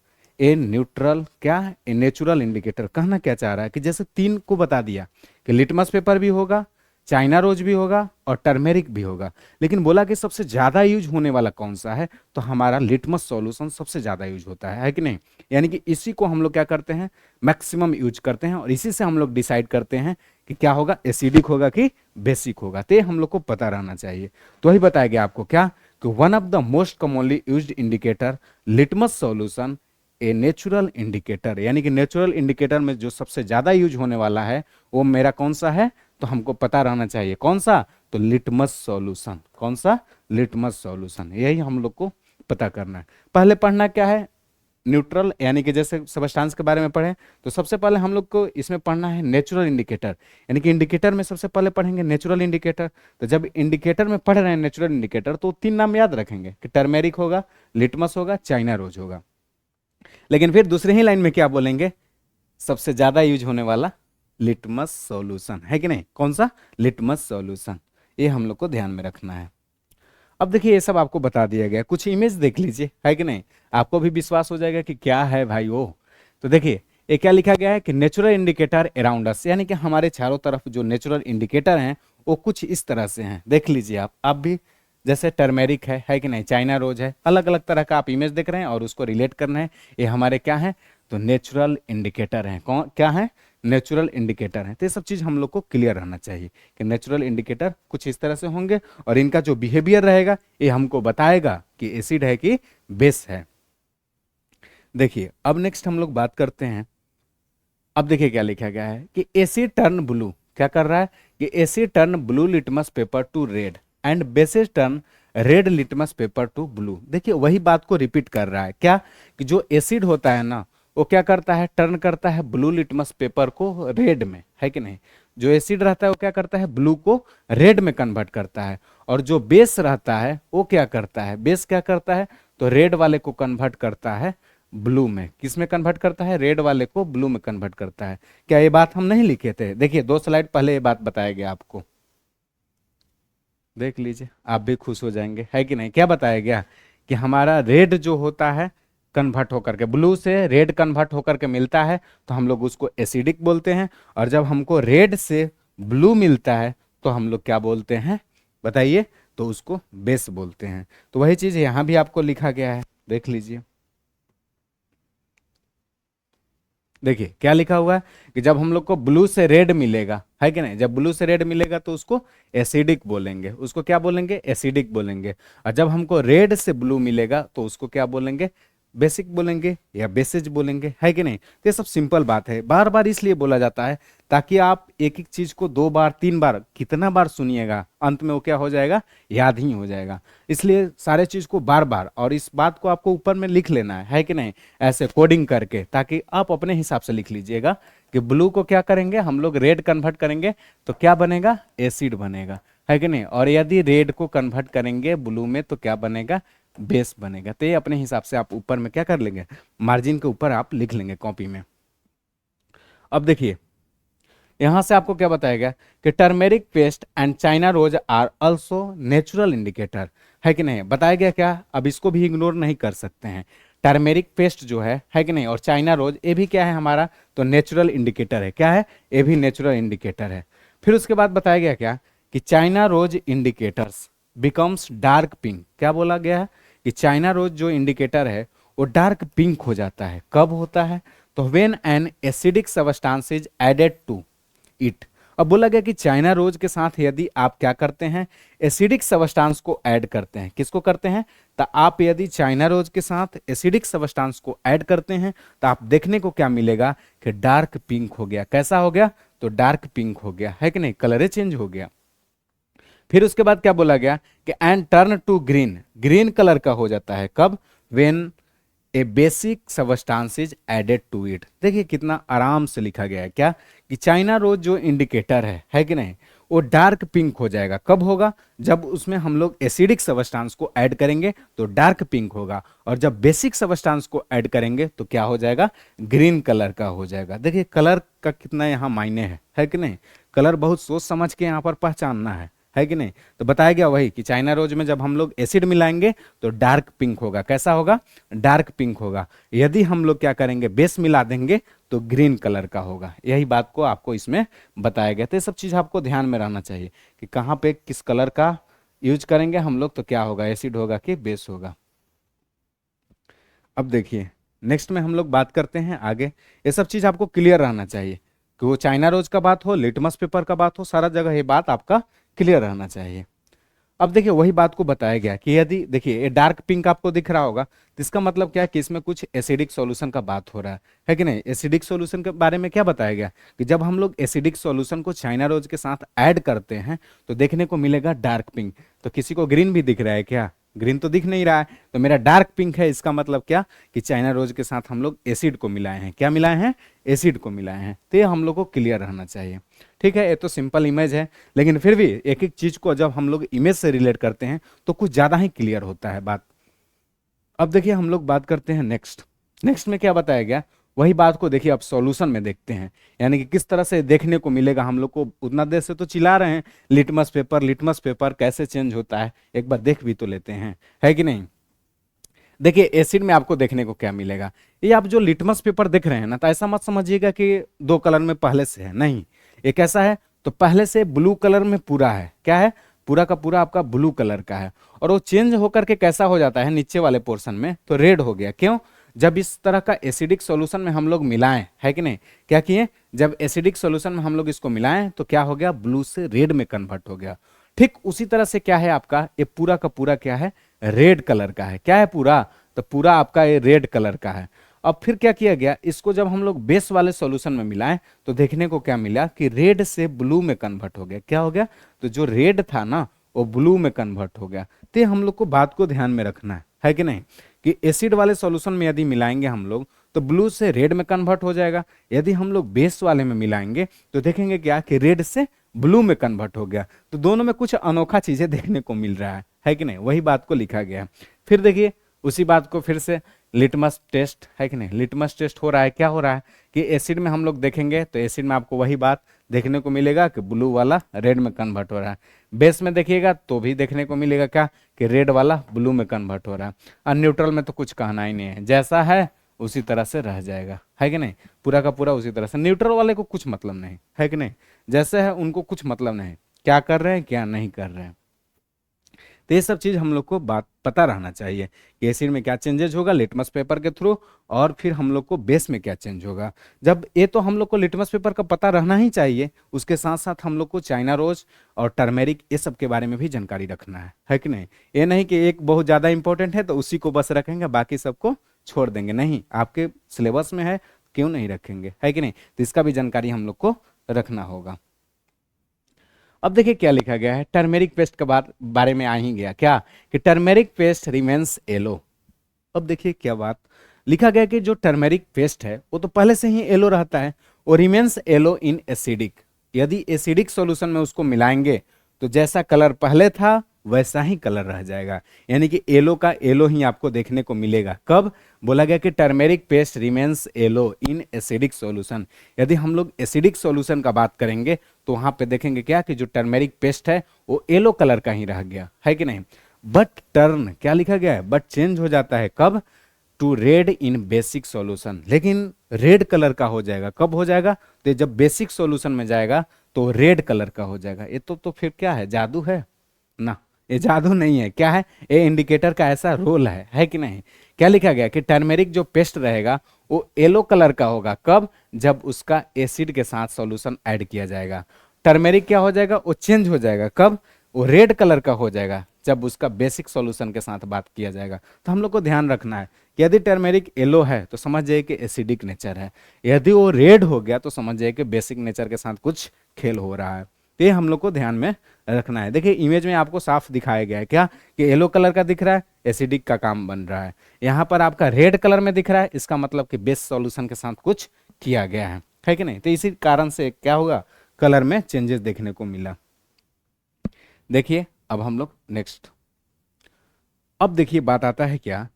a neutral, क्या, ए नेचुरल इंडिकेटर। कहना क्या चाह रहा है कि जैसे तीन को बता दिया कि लिटमस पेपर भी होगा, चाइना रोज भी होगा और टर्मेरिक भी होगा, लेकिन बोला कि सबसे ज्यादा यूज होने वाला कौन सा है, तो हमारा लिटमस सॉल्यूशन सबसे ज्यादा यूज होता है कि नहीं। यानी कि इसी को हम लोग क्या करते हैं, मैक्सिमम यूज करते हैं, और इसी से हम लोग डिसाइड करते हैं कि क्या होगा, एसिडिक होगा कि बेसिक होगा। तो हम लोग को पता रहना चाहिए। तो वही बताया गया आपको क्या, कि one of the most commonly used indicator litmus solution a natural indicator. यानी कि नेचुरल इंडिकेटर में जो सबसे ज्यादा यूज होने वाला है वो मेरा कौन सा है, तो हमको पता रहना चाहिए कौन सा, तो लिटमस सॉल्यूशन। कौन सा, लिटमस सॉल्यूशन। यही हम लोग को पता करना है। पहले पढ़ना क्या है, न्यूट्रल, यानी कि जैसे सबस्टांस के बारे में पढ़ें तो सबसे पहले हम लोग को इसमें पढ़ना है नेचुरल इंडिकेटर। यानी कि इंडिकेटर में सबसे पहले पढ़ेंगे नेचुरल इंडिकेटर। तो जब इंडिकेटर में पढ़ रहे हैं नेचुरल इंडिकेटर, तो तीन नाम याद रखेंगे कि टर्मेरिक होगा, लिटमस होगा, चाइना रोज होगा। लेकिन फिर दूसरे ही लाइन में क्या बोलेंगे, सबसे ज्यादा यूज होने वाला लिटमस सॉल्यूशन, है कि नहीं। कौन सा, लिटमस सॉल्यूशन। ये हम लोग को ध्यान में रखना है। अब देखिए ये सब आपको बता दिया गया, कुछ इमेज देख लीजिए, है कि नहीं, आपको भी विश्वास हो जाएगा कि क्या है भाई वो। तो देखिए ये क्या लिखा गया है कि नेचुरल इंडिकेटर अराउंड अस। यानी कि हमारे चारों तरफ जो नेचुरल इंडिकेटर हैं वो कुछ इस तरह से हैं। देख लीजिए आप भी, जैसे टर्मेरिक है कि नहीं, चाइना रोज है, अलग अलग तरह का आप इमेज देख रहे हैं और उसको रिलेट करना है। ये हमारे क्या है, तो नेचुरल इंडिकेटर हैं। कौन, क्या है, नेचुरल इंडिकेटर हैं। तो ये सब चीज हम लोग को क्लियर रहना चाहिए कि नेचुरल इंडिकेटर कुछ इस तरह से होंगे, और इनका जो बिहेवियर रहेगा ये हमको बताएगा कि एसिड है कि बेस है। देखिए अब नेक्स्ट हम लोग बात करते हैं। अब देखिए क्या लिखा गया है कि एसिड टर्न ब्लू, क्या कर रहा है कि asset turn blue litmus paper two red and bases turn red litmus paper two blue. देखिए वही बात को रिपीट कर रहा है। क्या, कि जो एसिड होता है ना वो क्या करता है, टर्न करता है ब्लू लिटमस पेपर को रेड में, है कि नहीं। जो एसिड रहता है वो क्या करता है, ब्लू को रेड में कन्वर्ट करता है। और जो बेस रहता है वो क्या करता है, बेस क्या करता है, तो रेड वाले को कन्वर्ट करता है ब्लू में। किस में कन्वर्ट करता है, रेड वाले को ब्लू में कन्वर्ट करता है। क्या ये बात हम नहीं लिखे थे, देखिए 2 स्लाइड पहले ये बात बताया गया आपको, देख लीजिए आप भी खुश हो जाएंगे, है कि नहीं। क्या बताया गया कि हमारा रेड जो होता है कन्वर्ट होकर के, ब्लू से रेड कन्वर्ट होकर के मिलता है तो हम लोग उसको एसिडिक बोलते हैं। और जब हमको रेड से ब्लू मिलता है तो हम लोग क्या बोलते हैं, बताइए, तो उसको बेस बोलते हैं। तो वही चीज यहाँ भी आपको लिखा गया है, देख लीजिए। देखिए क्या लिखा हुआ है कि जब हम लोग को ब्लू से रेड मिलेगा, है कि नहीं, जब ब्लू से रेड मिलेगा तो उसको एसिडिक बोलेंगे, उसको क्या बोलेंगे, एसिडिक बोलेंगे। और जब हमको रेड से ब्लू मिलेगा तो उसको क्या बोलेंगे, बेसिक बोलेंगे या बेसिज बोलेंगे, है कि नहीं। तो ये सब सिंपल बात है, बार बार इसलिए बोला जाता है ताकि आप एक एक चीज को 2 बार 3 बार कितना बार सुनिएगा, अंत में वो क्या हो जाएगा, याद ही हो जाएगा। इसलिए सारे चीज को बार बार, और इस बात को आपको ऊपर में लिख लेना है कि नहीं, ऐसे कोडिंग करके, ताकि आप अपने हिसाब से लिख लीजिएगा कि ब्लू को क्या करेंगे हम लोग, रेड कन्वर्ट करेंगे तो क्या बनेगा, एसिड बनेगा, है कि नहीं। और यदि रेड को कन्वर्ट करेंगे ब्लू में तो क्या बनेगा, बेस बनेगा। तो ये अपने हिसाब से आप ऊपर में क्या कर लेंगे, मार्जिन के ऊपर आप लिख लेंगे कॉपी में। अब देखिए यहां से आपको क्या बताया गया कि turmeric paste and China rose are also natural indicator, है कि नहीं, बताया गया क्या, अब इसको भी इग्नोर नहीं कर सकते हैं। टर्मेरिक पेस्ट जो है कि नहीं, और चाइना रोज, ये भी क्या है हमारा, तो नेचुरल इंडिकेटर है, क्या है, ये भी नेचुरल इंडिकेटर है। फिर उसके बाद बताया गया क्या कि China rose indicators becomes dark pink, क्या बोला गया है कि चाइना रोज जो इंडिकेटर है वो डार्क पिंक हो जाता है, कब होता है, तो when an acidic substance is added to it. अब बोला गया कि चाइना रोज के साथ यदि आप क्या करते हैं, एसिडिक सबस्टांस को ऐड करते हैं, किसको करते हैं, तो आप यदि चाइना रोज के साथ एसिडिक सबस्टांस को ऐड करते हैं तो आप देखने को क्या मिलेगा कि डार्क पिंक हो गया, कैसा हो गया, तो डार्क पिंक हो गया, है कि नहीं, कलर चेंज हो गया। फिर उसके बाद क्या बोला गया कि and turn to green, green colour का हो जाता है कब, when a basic substance is added to it. देखिए कितना आराम से लिखा गया है, क्या कि चाइना रोज जो इंडिकेटर है कि नहीं, वो डार्क पिंक हो जाएगा, कब होगा, जब उसमें हम लोग एसिडिक सबस्टांस को ऐड करेंगे तो डार्क पिंक होगा, और जब बेसिक सबस्टांस को ऐड करेंगे तो क्या हो जाएगा, ग्रीन कलर का हो जाएगा। देखिए कलर का कितना यहाँ मायने है कि नहीं, कलर बहुत सोच समझ के यहाँ पर पहचानना है कि नहीं। तो बताया गया वही कि चाइना रोज में जब हम लोग एसिड मिलाएंगे तो डार्क पिंक होगा, कैसा होगा, डार्क पिंक होगा। यदि हम लोग क्या करेंगे, बेस मिला देंगे तो ग्रीन कलर का होगा। यही बात को आपको इसमें बताया गया। तो ये सब चीज आपको ध्यान में रहना चाहिए कि कहाँ पे किस कलर का यूज करेंगे हम लोग तो क्या होगा, एसिड होगा कि बेस होगा। अब देखिए नेक्स्ट में हम लोग बात करते हैं आगे। ये सब चीज आपको क्लियर रहना चाहिए कि वो चाइना रोज का बात हो, लिटमस पेपर का बात हो, सारा जगह ये बात आपका क्लियर रहना चाहिए। अब देखिए वही बात को बताया गया कि यदि देखिए ये डार्क पिंक आपको दिख रहा होगा तो इसका मतलब क्या है कि इसमें कुछ एसिडिक सॉल्यूशन का बात हो रहा है कि नहीं। एसिडिक सॉल्यूशन के बारे में क्या बताया गया कि जब हम लोग एसिडिक सॉल्यूशन को चाइना रोज के साथ ऐड करते हैं तो देखने को मिलेगा डार्क पिंक। तो किसी को ग्रीन भी दिख रहा है क्या, ग्रीन तो दिख नहीं रहा है, तो मेरा डार्क पिंक है, इसका मतलब क्या कि चाइना रोज के साथ हम लोग एसिड को मिलाए हैं, क्या मिलाए हैं, एसिड को मिलाए हैं। तो ये हम लोग को क्लियर रहना चाहिए। ठीक है, ये तो सिंपल इमेज है, लेकिन फिर भी एक एक चीज को जब हम लोग इमेज से रिलेट करते हैं तो कुछ ज्यादा ही क्लियर होता है बात। अब देखिए हम लोग बात करते हैं नेक्स्ट। नेक्स्ट में क्या बताया गया, वही बात को देखिए अब सॉल्यूशन में देखते हैं, यानी कि किस तरह से देखने को मिलेगा हम लोग को। उतना देर से तो चिल्ला रहे हैं लिटमस पेपर कैसे चेंज होता है, एक बार देख भी तो लेते हैं, है कि नहीं। देखिए एसिड में आपको देखने को क्या मिलेगा, ये आप जो लिटमस पेपर देख रहे हैं ना, तो ऐसा मत समझिएगा कि 2 कलर में पहले से है, नहीं। ये कैसा है, तो पहले से ब्लू कलर में पूरा है, क्या है, पूरा का पूरा आपका ब्लू कलर का है, और वो चेंज होकर के कैसा हो जाता है नीचे वाले पोर्शन में, तो रेड हो गया। क्यों, जब इस तरह का एसिडिक सॉल्यूशन में हम लोग मिलाएं, है कि नहीं, क्या किए, जब एसिडिक सॉल्यूशन में हम लोग इसको मिलाएं तो क्या हो गया, ब्लू से रेड में कन्वर्ट हो गया। ठीक उसी तरह से क्या है आपका ये पूरा का पूरा क्या है, रेड कलर का है, क्या है पूरा, तो पूरा आपका ये रेड कलर का है। अब फिर क्या किया गया, इसको जब हम लोग बेस वाले सॉल्यूशन में मिलाएं तो देखने को क्या मिला कि रेड से ब्लू में कन्वर्ट हो गया, क्या हो गया, तो जो रेड था ना वो ब्लू में कन्वर्ट हो गया। तो हम लोग को बात को ध्यान में रखना है कि नहीं, कि एसिड वाले सॉल्यूशन में यदि मिलाएंगे हम लोग तो ब्लू से रेड में कन्वर्ट हो जाएगा, यदि हम लोग बेस वाले में मिलाएंगे तो देखेंगे क्या कि रेड से ब्लू में कन्वर्ट हो गया। तो दोनों में कुछ अनोखा चीजें देखने को मिल रहा है कि नहीं, वही बात को लिखा गया। फिर देखिए उसी बात को फिर से लिटमस टेस्ट, है कि नहीं, लिटमस टेस्ट हो रहा है, क्या हो रहा है कि एसिड में हम लोग देखेंगे तो एसिड में आपको वही बात देखने को मिलेगा कि ब्लू वाला रेड में कन्वर्ट हो रहा है। बेस में देखिएगा तो भी देखने को मिलेगा क्या कि रेड वाला ब्लू में कन्वर्ट हो रहा है। और न्यूट्रल में तो कुछ कहना ही नहीं है, जैसा है उसी तरह से रह जाएगा, है कि नहीं, पूरा का पूरा उसी तरह से। न्यूट्रल वाले को कुछ मतलब नहीं, है कि नहीं, जैसे है उनको कुछ मतलब नहीं क्या कर रहे हैं क्या नहीं कर रहे हैं। तो ये सब चीज़ हम लोग को बात पता रहना चाहिए कि एसिड में क्या चेंजेज होगा लिटमस पेपर के थ्रू, और फिर हम लोग को बेस में क्या चेंज होगा। जब ये तो हम लोग को लिटमस पेपर का पता रहना ही चाहिए, उसके साथ साथ हम लोग को चाइना रोज और टर्मेरिक ये सब के बारे में भी जानकारी रखना है कि नहीं। ये नहीं कि एक बहुत ज़्यादा इंपॉर्टेंट है तो उसी को बस रखेंगे, बाकी सबको छोड़ देंगे, नहीं, आपके सिलेबस में है, क्यों नहीं रखेंगे, है कि नहीं। तो इसका भी जानकारी हम लोग को रखना होगा। अब देखिए क्या लिखा गया है, टर्मेरिक पेस्ट के बारे में आ ही गया क्या, कि टर्मेरिक पेस्ट रिमेन्स येलो। अब देखिए क्या बात लिखा गया कि जो टर्मेरिक पेस्ट है वो तो पहले से ही येलो रहता है, और रिमेन्स येलो इन एसिडिक। यदि एसिडिक सॉल्यूशन में उसको मिलाएंगे तो जैसा कलर पहले था वैसा ही कलर रह जाएगा, यानी कि येलो का येलो ही आपको देखने को मिलेगा। कब बोला गया कि turmeric paste remains yellow in acidic solution. यदि हम लोग एसिडिक सॉल्यूशन का बात करेंगे तो वहां पे देखेंगे क्या कि जो टर्मेरिक पेस्ट है वो येलो कलर का ही रह गया, है कि नहीं। बट टर्न क्या लिखा गया है, बट चेंज हो जाता है कब, to red in basic solution. लेकिन रेड कलर का हो जाएगा, कब हो जाएगा, तो जब बेसिक सॉल्यूशन में जाएगा तो रेड कलर का हो जाएगा। ये तो फिर क्या है, जादू है ना, ये जादू नहीं है, क्या है, ये इंडिकेटर का ऐसा रोल है कि नहीं। क्या लिखा गया कि टर्मेरिक जो पेस्ट रहेगा वो येलो कलर का होगा, कब, जब उसका एसिड के साथ सॉल्यूशन ऐड किया जाएगा। टर्मेरिक क्या हो जाएगा, वो चेंज हो जाएगा, कब, वो रेड कलर का हो जाएगा जब उसका बेसिक सॉल्यूशन के साथ बात किया जाएगा। तो हम लोग को ध्यान रखना है कि यदि टर्मेरिक येलो है तो समझ जाइए कि एसिडिक नेचर है, यदि वो रेड हो गया तो समझ जाइए कि बेसिक नेचर के साथ कुछ खेल हो रहा है। तो ये हम लोग को ध्यान में रखना है। देखिए इमेज में आपको साफ दिखाया गया है क्या, कि येलो कलर का दिख रहा है, एसिडिक का काम बन रहा है। यहाँ पर आपका रेड कलर में दिख रहा है, इसका मतलब कि बेस सॉल्यूशन के साथ कुछ किया गया है कि नहीं। तो इसी कारण से क्या होगा, कलर में चेंजेस देखने को मिला। देखिए अब हम लोग नेक्स्ट, अब देखिए बात आता है क्या,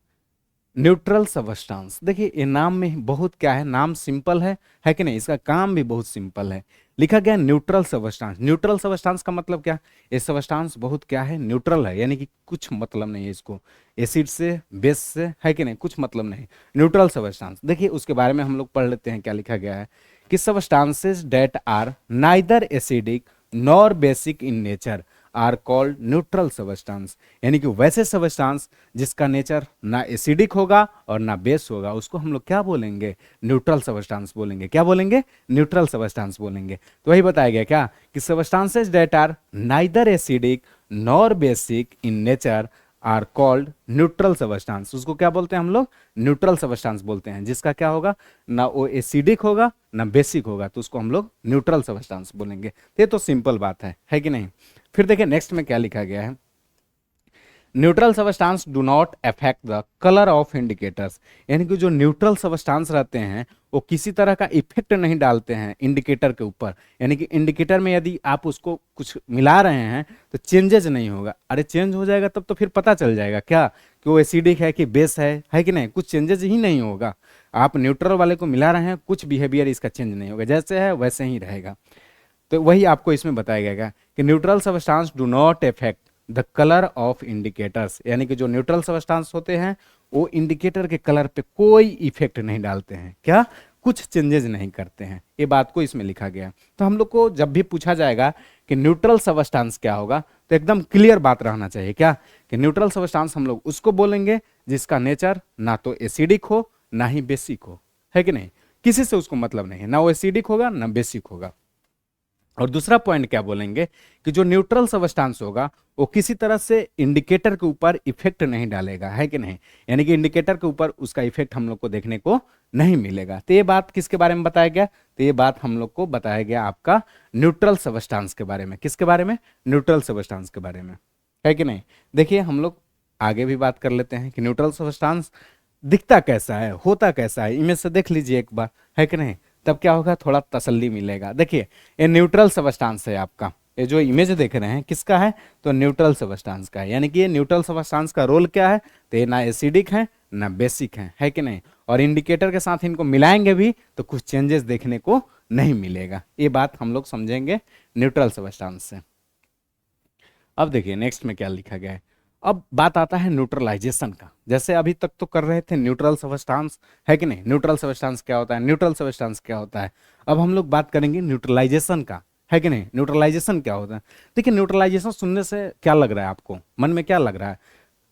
न्यूट्रल सबस्टांस। देखिए ये नाम में बहुत क्या है, नाम सिंपल है कि नहीं, इसका काम भी बहुत सिंपल है। लिखा गया न्यूट्रल सबस्टांस। न्यूट्रल सबस्टांस का मतलब क्या, ये सबस्टांस बहुत क्या है, न्यूट्रल है, यानी कि कुछ मतलब नहीं है इसको एसिड से बेस से, है कि नहीं, कुछ मतलब नहीं, न्यूट्रल सबस्टांस। देखिए उसके बारे में हम लोग पढ़ लेते हैं क्या लिखा गया है, कि substances that are neither acidic nor basic in nature are called neutral substance. यानी कि वैसे सबस्टांस जिसका नेचर ना एसिडिक होगा और ना बेस होगा उसको हम लोग क्या बोलेंगे, न्यूट्रल सबस्टांस बोलेंगे। क्या बोलेंगे, न्यूट्रल सबस्टांस बोलेंगे। तो वही बताया गया क्या, कि substances that are neither acidic nor basic in nature are called neutral substance. उसको क्या बोलते हैं हम लोग, न्यूट्रल सबस्टांस बोलते हैं, जिसका क्या होगा, ना वो एसिडिक होगा ना बेसिक होगा, तो उसको हम लोग न्यूट्रल सबस्टांस बोलेंगे। ये तो सिंपल बात है कि नहीं। फिर देखिए नेक्स्ट में क्या लिखा गया है, neutral substance do not affect the colour of indicators. यानी कि जो न्यूट्रल सबस्टांस रहते हैं वो किसी तरह का इफेक्ट नहीं डालते हैं इंडिकेटर के ऊपर। यानी कि इंडिकेटर में यदि आप उसको कुछ मिला रहे हैं तो चेंजेस नहीं होगा। अरे चेंज हो जाएगा तब तो फिर पता चल जाएगा क्या, कि वो एसिडिक है कि बेस है कि नहीं, कुछ चेंजेस ही नहीं होगा। आप न्यूट्रल वाले को मिला रहे हैं, कुछ बिहेवियर इसका चेंज नहीं होगा, जैसे है वैसे ही रहेगा। तो वही आपको इसमें बताया गया कि neutral substance do not affect the colour of indicators. यानी कि जो न्यूट्रल सबस्टांस होते हैं वो इंडिकेटर के कलर पे कोई इफेक्ट नहीं डालते हैं, क्या, कुछ चेंजेस नहीं करते हैं। ये बात को इसमें लिखा गया है। तो हम लोग को जब भी पूछा जाएगा कि न्यूट्रल सबस्टांस क्या होगा तो एकदम क्लियर बात रहना चाहिए क्या, कि न्यूट्रल सबस्टांस हम लोग उसको बोलेंगे जिसका नेचर ना तो एसिडिक हो ना ही बेसिक हो, है कि नहीं, किसी से उसको मतलब नहीं है, ना वो एसिडिक होगा ना बेसिक होगा। और दूसरा पॉइंट क्या बोलेंगे, कि जो न्यूट्रल सबस्टांस होगा वो किसी तरह से इंडिकेटर के ऊपर इफेक्ट नहीं डालेगा, है कि नहीं। यानी कि इंडिकेटर के ऊपर उसका इफेक्ट हम लोग को देखने को नहीं मिलेगा। तो ये बात किसके बारे में बताया गया, तो ये बात हम लोग को बताया गया आपका न्यूट्रल सबस्टांस के बारे में। किसके बारे में, न्यूट्रल सबस्टांस के बारे में, है कि नहीं। देखिए हम लोग आगे भी बात कर लेते हैं कि न्यूट्रल सबस्टांस दिखता कैसा है, होता कैसा है, इमेज से देख लीजिए एक बार, है कि नहीं, तब क्या होगा, थोड़ा तसल्ली मिलेगा। देखिए ये न्यूट्रल सबस्टांस है आपका, ये जो इमेज देख रहे हैं किसका है, तो न्यूट्रल सबस्टांस का है। यानी कि ये न्यूट्रल सबस्टांस का रोल क्या है, तो ये ना एसिडिक है ना बेसिक है कि नहीं। और इंडिकेटर के साथ इनको मिलाएंगे भी तो कुछ चेंजेस देखने को नहीं मिलेगा। ये बात हम लोग समझेंगे न्यूट्रल सबस्टांस से। अब देखिए नेक्स्ट में क्या लिखा गया है, अब बात आता है न्यूट्रलाइजेशन का। जैसे अभी तक तो कर रहे थे न्यूट्रल सबस्टांस, है कि नहीं, न्यूट्रल सबस्टांस क्या होता है, न्यूट्रल सबस्टांस क्या होता है। अब हम लोग बात करेंगे न्यूट्रलाइजेशन का, है कि नहीं। न्यूट्रलाइजेशन क्या होता है? देखिए न्यूट्रलाइजेशन सुनने से क्या लग रहा है आपको, मन में क्या लग रहा है?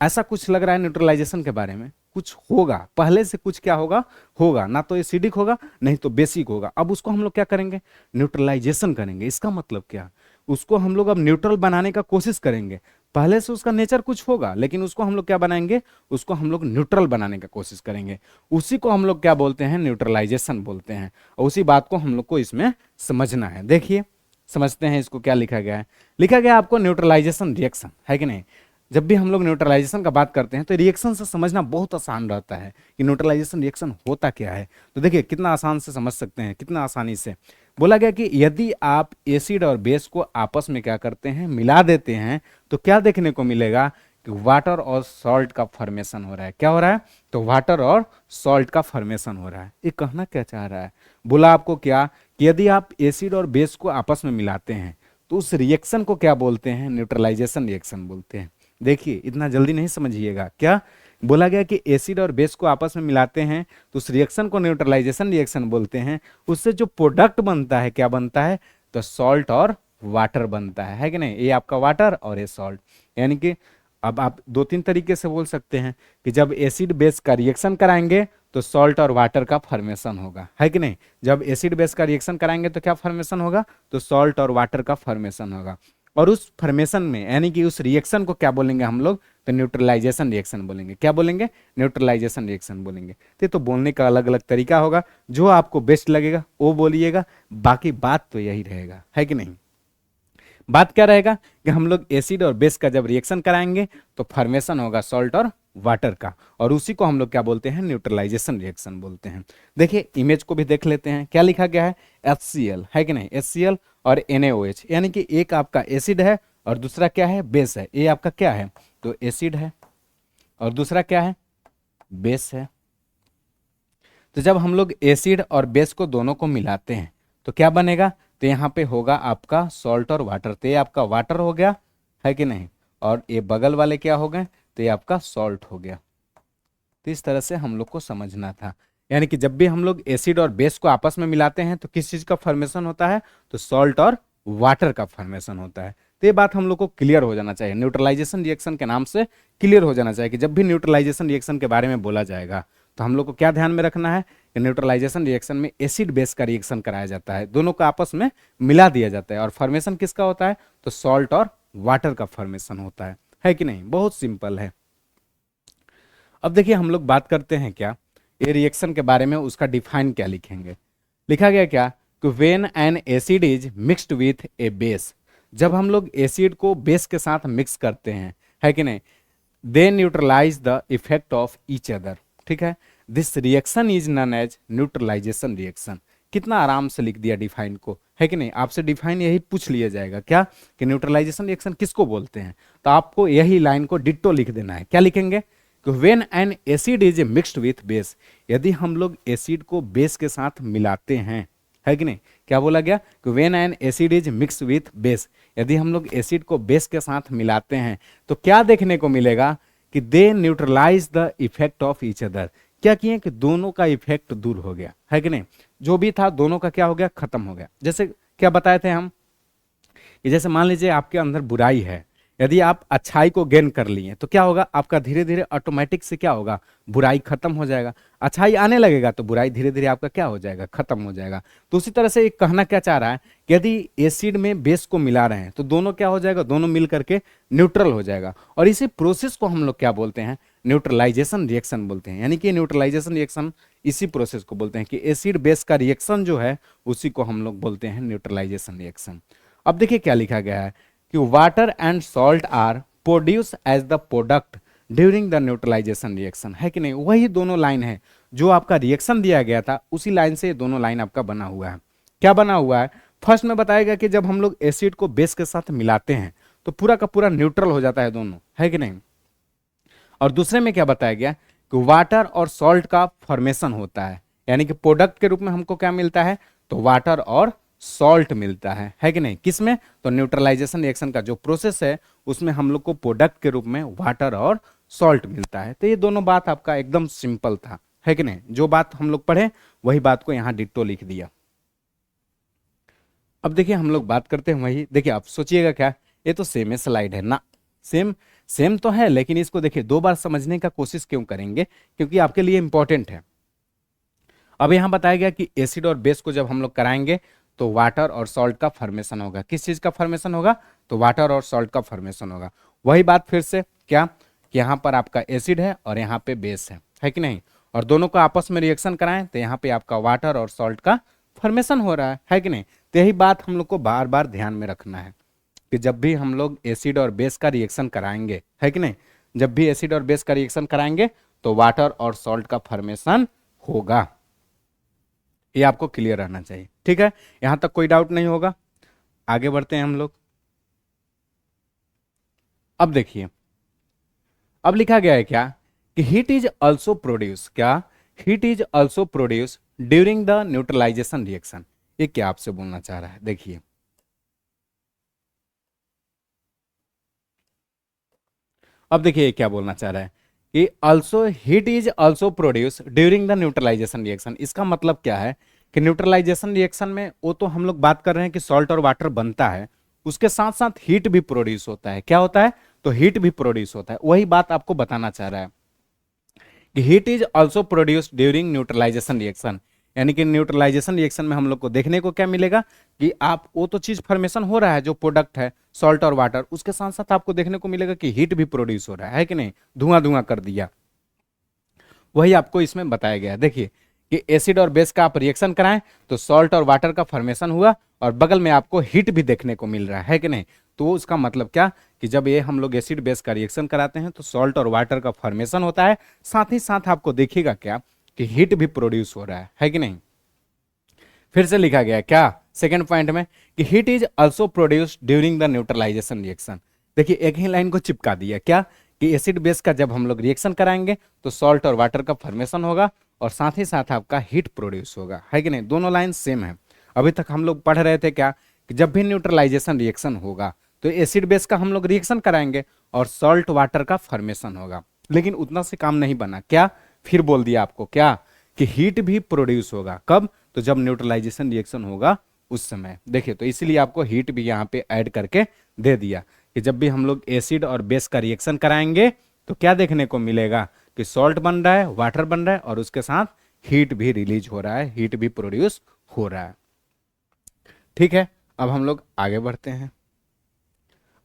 ऐसा कुछ लग रहा है न्यूट्रलाइजेशन के बारे में, कुछ होगा पहले से, कुछ क्या होगा, होगा ना तो एसिडिक होगा नहीं तो बेसिक होगा। अब उसको हम लोग क्या करेंगे, न्यूट्रलाइजेशन करेंगे। इसका मतलब क्या, उसको हम लोग अब न्यूट्रल बनाने का कोशिश करेंगे। पहले से उसका नेचर कुछ होगा लेकिन उसको हम लोग क्या बनाएंगे, उसको हम लोग न्यूट्रल बनाने का कोशिश करेंगे। उसी को हम लोग क्या बोलते हैं, न्यूट्रलाइजेशन बोलते हैं। और उसी बात को हम लोग को इसमें समझना है। देखिए समझते हैं इसको, क्या लिखा गया है। लिखा गया आपको न्यूट्रलाइजेशन रिएक्शन, है कि नहीं। जब भी हम लोग न्यूट्रलाइजेशन का बात करते हैं तो रिएक्शन से समझना बहुत आसान रहता है कि न्यूट्रलाइजेशन रिएक्शन होता क्या है। तो देखिए कितना आसान से समझ सकते हैं, कितना आसानी से। बोला गया कि यदि आप एसिड और बेस को आपस में क्या करते हैं, मिला देते हैं, तो क्या देखने को मिलेगा कि वाटर और सॉल्ट का फॉर्मेशन हो रहा है। क्या हो रहा है, तो वाटर और सॉल्ट का फॉर्मेशन हो रहा है। ये कहना क्या चाह रहा है, बोला आपको क्या कि यदि आप एसिड और बेस को आपस में मिलाते हैं तो उस रिएक्शन को क्या बोलते हैं, न्यूट्रलाइजेशन रिएक्शन बोलते हैं। देखिए इतना जल्दी नहीं समझिएगा। क्या बोला गया कि एसिड और बेस को आपस में मिलाते हैं तो उस रिएक्शन को न्यूट्रलाइजेशन रिएक्शन बोलते हैं। उससे जो प्रोडक्ट बनता है क्या बनता है, तो सॉल्ट और वाटर बनता है कि नहीं। ये आपका वाटर और ये सॉल्ट। यानी कि अब आप दो तीन तरीके से बोल सकते हैं कि जब एसिड बेस का रिएक्शन कराएंगे तो सॉल्ट और वाटर का फॉर्मेशन होगा, है कि नहीं। जब एसिड बेस का रिएक्शन कराएंगे तो क्या फॉर्मेशन होगा, तो सॉल्ट और वाटर का फॉर्मेशन होगा। और उस फॉर्मेशन में यानी कि उस रिएक्शन को क्या बोलेंगे हम लोग, तो न्यूट्रलाइजेशन रिएक्शन बोलेंगे। क्या बोलेंगे, न्यूट्रलाइजेशन रिएक्शन बोलेंगे। तो बोलने का अलग अलग तरीका होगा, जो आपको बेस्ट लगेगा वो बोलिएगा, बाकी बात तो यही रहेगा, है कि नहीं। बात क्या रहेगा कि हम लोग एसिड और बेस का जब रिएक्शन कराएंगे तो फॉर्मेशन होगा सॉल्ट और वाटर का, और उसी को हम लोग क्या बोलते हैं, न्यूट्रलाइजेशन रिएक्शन बोलते हैं। देखिए इमेज को भी देख लेते हैं, क्या लिखा गया है, HCl, है कि नहीं। HCl और NaOH, यानी कि एक आपका एसिड है और दूसरा क्या है, बेस है। ये आपका क्या है, तो एसिड है और दूसरा क्या है, बेस है। तो जब हम लोग एसिड और बेस को दोनों को मिलाते हैं तो क्या बनेगा, तो यहाँ पे होगा आपका सॉल्ट और वाटर। तो ये आपका वाटर हो गया, है कि नहीं, और ये बगल वाले क्या हो गए, तो ये आपका सॉल्ट हो गया। तो इस तरह से हम लोग को समझना था। यानी कि जब भी हम लोग एसिड और बेस को आपस में मिलाते हैं तो किस चीज का फॉर्मेशन होता है, तो सॉल्ट और वाटर का फॉर्मेशन होता है। तो ये बात हम लोग को क्लियर हो जाना चाहिए, न्यूट्रलाइजेशन रिएक्शन के नाम से क्लियर हो जाना चाहिए कि जब भी न्यूट्रलाइजेशन रिएक्शन के बारे में बोला जाएगा तो हम लोग को क्या ध्यान में रखना है कि न्यूट्रलाइजेशन रिएक्शन में एसिड बेस का रिएक्शन कराया जाता है, दोनों को आपस में मिला दिया जाता है, और फॉर्मेशन किसका होता है, तो सॉल्ट और वाटर का फॉर्मेशन होता है कि नहीं। बहुत सिंपल है। अब देखिए हम लोग बात करते हैं क्या, ये रिएक्शन के बारे में, उसका डिफाइन क्या लिखेंगे। लिखा गया क्या कि when an acid is mixed with A base, जब हम लोग एसिड को बेस के साथ मिक्स करते हैं, है कि नहीं, they neutralize the effect of each other. ठीक है, this reaction is known as neutralization reaction. कितना आराम से लिख दिया डिफाइन को, है कि नहीं। आपसे डिफाइन यही पूछ लिया जाएगा क्या, कि न्यूट्रलाइजेशन रिएक्शन किसको बोलते हैं, तो आपको यही लाइन को डिट्टो लिख देना है। क्या लिखेंगे कि when an acid is mixed with base, यदि हम लोग एसिड को बेस के साथ मिलाते हैं, है कि नहीं। क्या बोला गया कि when an acid is mixed with base, यदि हम लोग एसिड को बेस के साथ मिलाते हैं तो क्या देखने को मिलेगा कि they neutralize the effect of each other. क्या किए कि दोनों का इफेक्ट दूर हो गया, है कि नहीं। जो भी था दोनों का क्या हो गया, खत्म हो गया। जैसे क्या बताए थे हम कि जैसे मान लीजिए आपके अंदर बुराई है, यदि आप अच्छाई को गेन कर लिए तो क्या होगा, आपका धीरे धीरे ऑटोमेटिक से क्या होगा, बुराई खत्म हो जाएगा। अच्छाई आने लगेगा तो बुराई धीरे धीरे आपका क्या हो जाएगा, खत्म हो जाएगा। तो उसी तरह से एक कहना क्या चाह रहा है कि यदि एसिड में बेस को मिला रहे हैं तो दोनों क्या हो जाएगा, दोनों मिल करके न्यूट्रल हो जाएगा। और इसी प्रोसेस को हम लोग क्या बोलते हैं, न्यूट्रलाइजेशन रिएक्शन बोलते हैं। यानी कि न्यूट्रलाइजेशन रिएक्शन इसी प्रोसेस को बोलते हैं कि एसिड बेस का रिएक्शन जो है उसी को हम लोग बोलते हैं न्यूट्रलाइजेशन रिएक्शन। अब देखिए क्या लिखा गया है कि water and salt are produce as the product during the neutralisation reaction, है कि नहीं। वही दोनों लाइन है जो आपका रिएक्शन दिया गया था, उसी लाइन से दोनों लाइन आपका बना हुआ है। क्या बना हुआ है, फर्स्ट में बताएगा कि जब हम लोग एसिड को बेस के साथ मिलाते हैं तो पूरा का पूरा न्यूट्रल हो जाता है दोनों, है कि नहीं। और दूसरे में क्या बताया गया कि वाटर और सॉल्ट का फॉर्मेशन होता है, यानी कि प्रोडक्ट के रूप में हमको क्या मिलता है, तो वाटर और सॉल्ट मिलता है कि नहीं। किसमें, तो न्यूट्रलाइजेशन रिएक्शन का जो प्रोसेस है उसमें हम लोग को प्रोडक्ट के रूप में वाटर और सॉल्ट मिलता है। तो ये दोनों बात आपका एकदम सिंपल था, है कि नहीं। जो बात हम लोग पढ़े वही बात को यहाँ डिट्टो लिख दिया। अब देखिए हम लोग बात करते हैं वही, देखिए आप सोचिएगा क्या, ये तो सेम है स्लाइड है ना, सेम सेम तो है, लेकिन इसको देखिए दो बार समझने का कोशिश क्यों करेंगे, क्योंकि आपके लिए इंपॉर्टेंट है। अब यहाँ बताया गया कि एसिड और बेस को जब हम लोग कराएंगे तो वाटर और सॉल्ट का फॉर्मेशन होगा। किस चीज का फॉर्मेशन होगा? तो वाटर और सॉल्ट का फॉर्मेशन होगा। वही बात फिर से क्या कि यहाँ पर आपका एसिड है और यहाँ पे बेस है कि नहीं, और दोनों को आपस में रिएक्शन कराएं तो यहाँ पे आपका वाटर और सॉल्ट का फॉर्मेशन हो रहा है कि नहीं। तो यही बात हम लोग को बार बार ध्यान में रखना है कि जब भी हम लोग एसिड और बेस का रिएक्शन कराएंगे, है कि नहीं, जब भी एसिड और बेस का रिएक्शन कराएंगे तो वाटर और सॉल्ट का फॉर्मेशन होगा। ये आपको क्लियर रहना चाहिए, ठीक है, यहां तक कोई डाउट नहीं होगा। आगे बढ़ते हैं हम लोग। अब देखिए, अब लिखा गया है क्या कि हीट इज ऑल्सो प्रोड्यूस, क्या heat is also produce during the neutralisation reaction. ये क्या आपसे बोलना चाह रहा है? देखिए अब देखिए ये क्या बोलना चाह रहा है कि also heat is also produce during the neutralisation reaction. इसका मतलब क्या है कि न्यूट्रलाइजेशन रिएक्शन में वो तो हम लोग बात कर रहे हैं कि सॉल्ट और वाटर बनता है, उसके साथ साथ हीट भी प्रोड्यूस होता है। क्या होता है? तो हीट भी प्रोड्यूस होता है। वही बात आपको बताना चाह रहा है कि heat is also produced during neutralization reaction. यानी कि न्यूट्रलाइजेशन रिएक्शन में हम लोग को देखने को क्या मिलेगा कि आप वो तो चीज फॉर्मेशन हो रहा है जो प्रोडक्ट है सॉल्ट और वाटर, उसके साथ साथ आपको देखने को मिलेगा कि हीट भी प्रोड्यूस हो रहा है कि नहीं, धुआं धुआं कर दिया। वही आपको इसमें बताया गया है। देखिए कि एसिड और बेस का आप रिएक्शन कराएं तो सॉल्ट और वाटर का फॉर्मेशन हुआ और बगल में आपको हीट भी देखने को मिल रहा है कि नहीं। तो उसका मतलब क्या कि जब ये हम लोग एसिड बेस का रिएक्शन कराते हैं तो सॉल्ट और वाटर का फॉर्मेशन होता है, साथ ही साथ आपको देखिएगा क्या कि हीट भी प्रोड्यूस हो रहा है कि नहीं। फिर से लिखा गया क्या सेकंड पॉइंट में कि heat is also produced during the neutralisation reaction. देखिए एक ही लाइन को चिपका दिया क्या कि एसिड बेस का जब हम लोग रिएक्शन कराएंगे तो सॉल्ट और वाटर का फॉर्मेशन होगा और साथ ही साथ आपका हीट प्रोड्यूस होगा, है कि नहीं। दोनों लाइन सेम है। अभी तक हम लोग पढ़ रहे थे क्या कि जब भी न्यूट्रलाइजेशन रिएक्शन होगा तो एसिड बेस का हम लोग रिएक्शन कराएंगे और सॉल्ट वाटर का फॉर्मेशन होगा, लेकिन उतना से काम नहीं बना। क्या फिर बोल दिया आपको क्या कि हीट भी प्रोड्यूस होगा। कब? तो जब न्यूट्रलाइजेशन रिएक्शन होगा उस समय। देखिए तो इसलिए आपको हीट भी यहाँ पे ऐड करके दे दिया कि जब भी हम लोग एसिड और बेस का रिएक्शन कराएंगे तो क्या देखने को मिलेगा कि सॉल्ट बन रहा है, वाटर बन रहा है और उसके साथ हीट भी रिलीज हो रहा है, हीट भी प्रोड्यूस हो रहा है। ठीक है, अब हम लोग आगे बढ़ते हैं।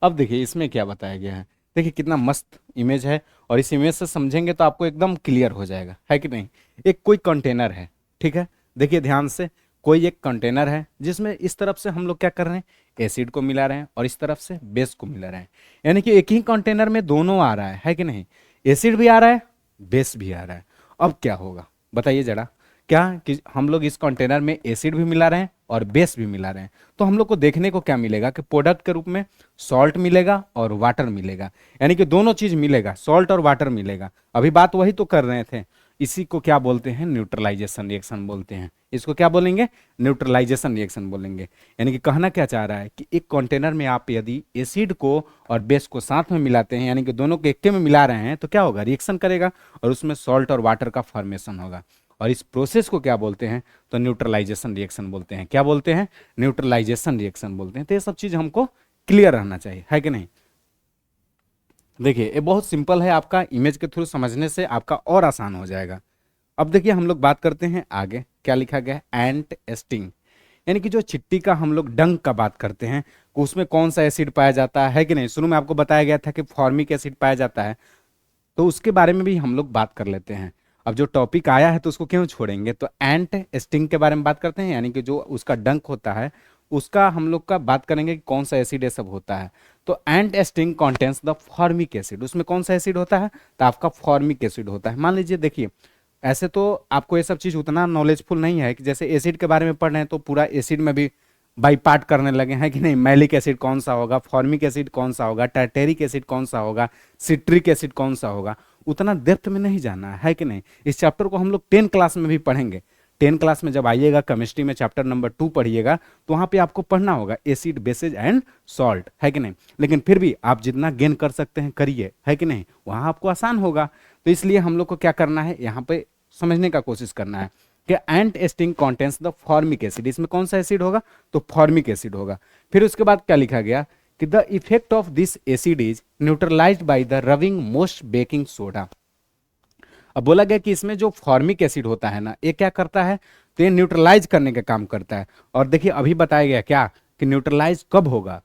अब देखिए इसमें क्या बताया गया है। देखिए कितना मस्त इमेज है और इस इमेज से समझेंगे तो आपको एकदम क्लियर हो जाएगा, है कि नहीं। एक कोई कंटेनर है, ठीक है, देखिए ध्यान से, कोई एक कंटेनर है जिसमें इस तरफ से हम लोग क्या कर रहे हैं, एसिड को मिला रहे हैं और इस तरफ से बेस को मिला रहे हैं। यानी कि एक ही कंटेनर में दोनों आ रहा है कि नहीं, एसिड भी आ रहा है, बेस भी आ रहा है। अब क्या होगा बताइए जरा, क्या कि हम लोग इस कंटेनर में एसिड भी मिला रहे हैं और बेस भी मिला रहे हैं, तो हम लोग को देखने को क्या मिलेगा कि प्रोडक्ट के रूप में सॉल्ट मिलेगा और वाटर मिलेगा। यानी कि दोनों चीज मिलेगा, सॉल्ट और वाटर मिलेगा। अभी बात वही तो कर रहे थे। इसी को क्या बोलते हैं? न्यूट्रलाइजेशन रिएक्शन बोलते हैं। इसको क्या बोलेंगे? न्यूट्रलाइजेशन रिएक्शन बोलेंगे। यानी कि कहना क्या चाह रहा है कि एक कंटेनर में आप यदि एसिड को और बेस को साथ में मिलाते हैं, यानी कि दोनों को एक में मिला रहे हैं, तो क्या होगा, रिएक्शन करेगा और उसमें सॉल्ट और वाटर का फॉर्मेशन होगा। और इस प्रोसेस को क्या बोलते हैं? तो न्यूट्रलाइजेशन रिएक्शन बोलते हैं। क्या बोलते हैं? न्यूट्रलाइजेशन रिएक्शन बोलते हैं। तो ये सब चीज हमको क्लियर रहना चाहिए, है कि नहीं। देखिए ये बहुत सिंपल है, आपका इमेज के थ्रू समझने से आपका और आसान हो जाएगा। अब देखिए हम लोग बात करते हैं आगे, क्या लिखा गया है, एंट स्टिंग। यानी कि जो चिट्टी का हम लोग डंक का बात करते हैं, कि उसमें कौन सा एसिड पाया जाता है कि नहीं। शुरू में आपको बताया गया था कि फॉर्मिक एसिड पाया जाता है, तो उसके बारे में भी हम लोग बात कर लेते हैं। अब जो टॉपिक आया है तो उसको क्यों छोड़ेंगे, तो एंट स्टिंग के बारे में बात करते हैं। यानी कि जो उसका डंक होता है उसका हम लोग का बात करेंगे कि कौन सा एसिड ये सब होता है। तो ant sting contains the formic acid. उसमें कौन सा एसिड होता है? तो आपका फॉर्मिक एसिड होता है। मान लीजिए देखिए, ऐसे तो आपको ये सब चीज उतना नॉलेजफुल नहीं है कि जैसे एसिड के बारे में पढ़ रहे हैं तो पूरा एसिड में भी बाई पार्ट करने लगे हैं कि नहीं, मैलिक एसिड कौन सा होगा, फॉर्मिक एसिड कौन सा होगा, टार्टेरिक एसिड कौन सा होगा, सिट्रिक एसिड कौन सा होगा, उतना डेप्थ में नहीं जाना है कि नहीं। इस चैप्टर को हम लोग 10 क्लास में भी पढ़ेंगे। 10 क्लास में जब आइएगा केमिस्ट्री में चैप्टर नंबर 2 पढ़िएगा तो वहां पे आपको पढ़ना होगा एसिड बेसिस एंड सॉल्ट, है कि नहीं। लेकिन फिर भी आप जितना गेन कर सकते हैं करिए, है कि नहीं, वहां आपको आसान होगा। तो इसलिए हम लोग को क्या करना है, यहाँ पे समझने का कोशिश करना है। कि ant sting contains the formic acid, इसमें कौन सा एसिड होगा, तो फॉर्मिक एसिड होगा। फिर उसके बाद क्या लिखा गया कि the effect of this acid is neutralised by the rubbing most baking soda. अब बोला गया कि इसमें जो फॉर्मिक एसिड होता है ना, ये क्या करता है, तो ये न्यूट्रलाइज करने का काम करता है। और देखिए अभी बताया गया क्या कि न्यूट्रलाइज कब होगा,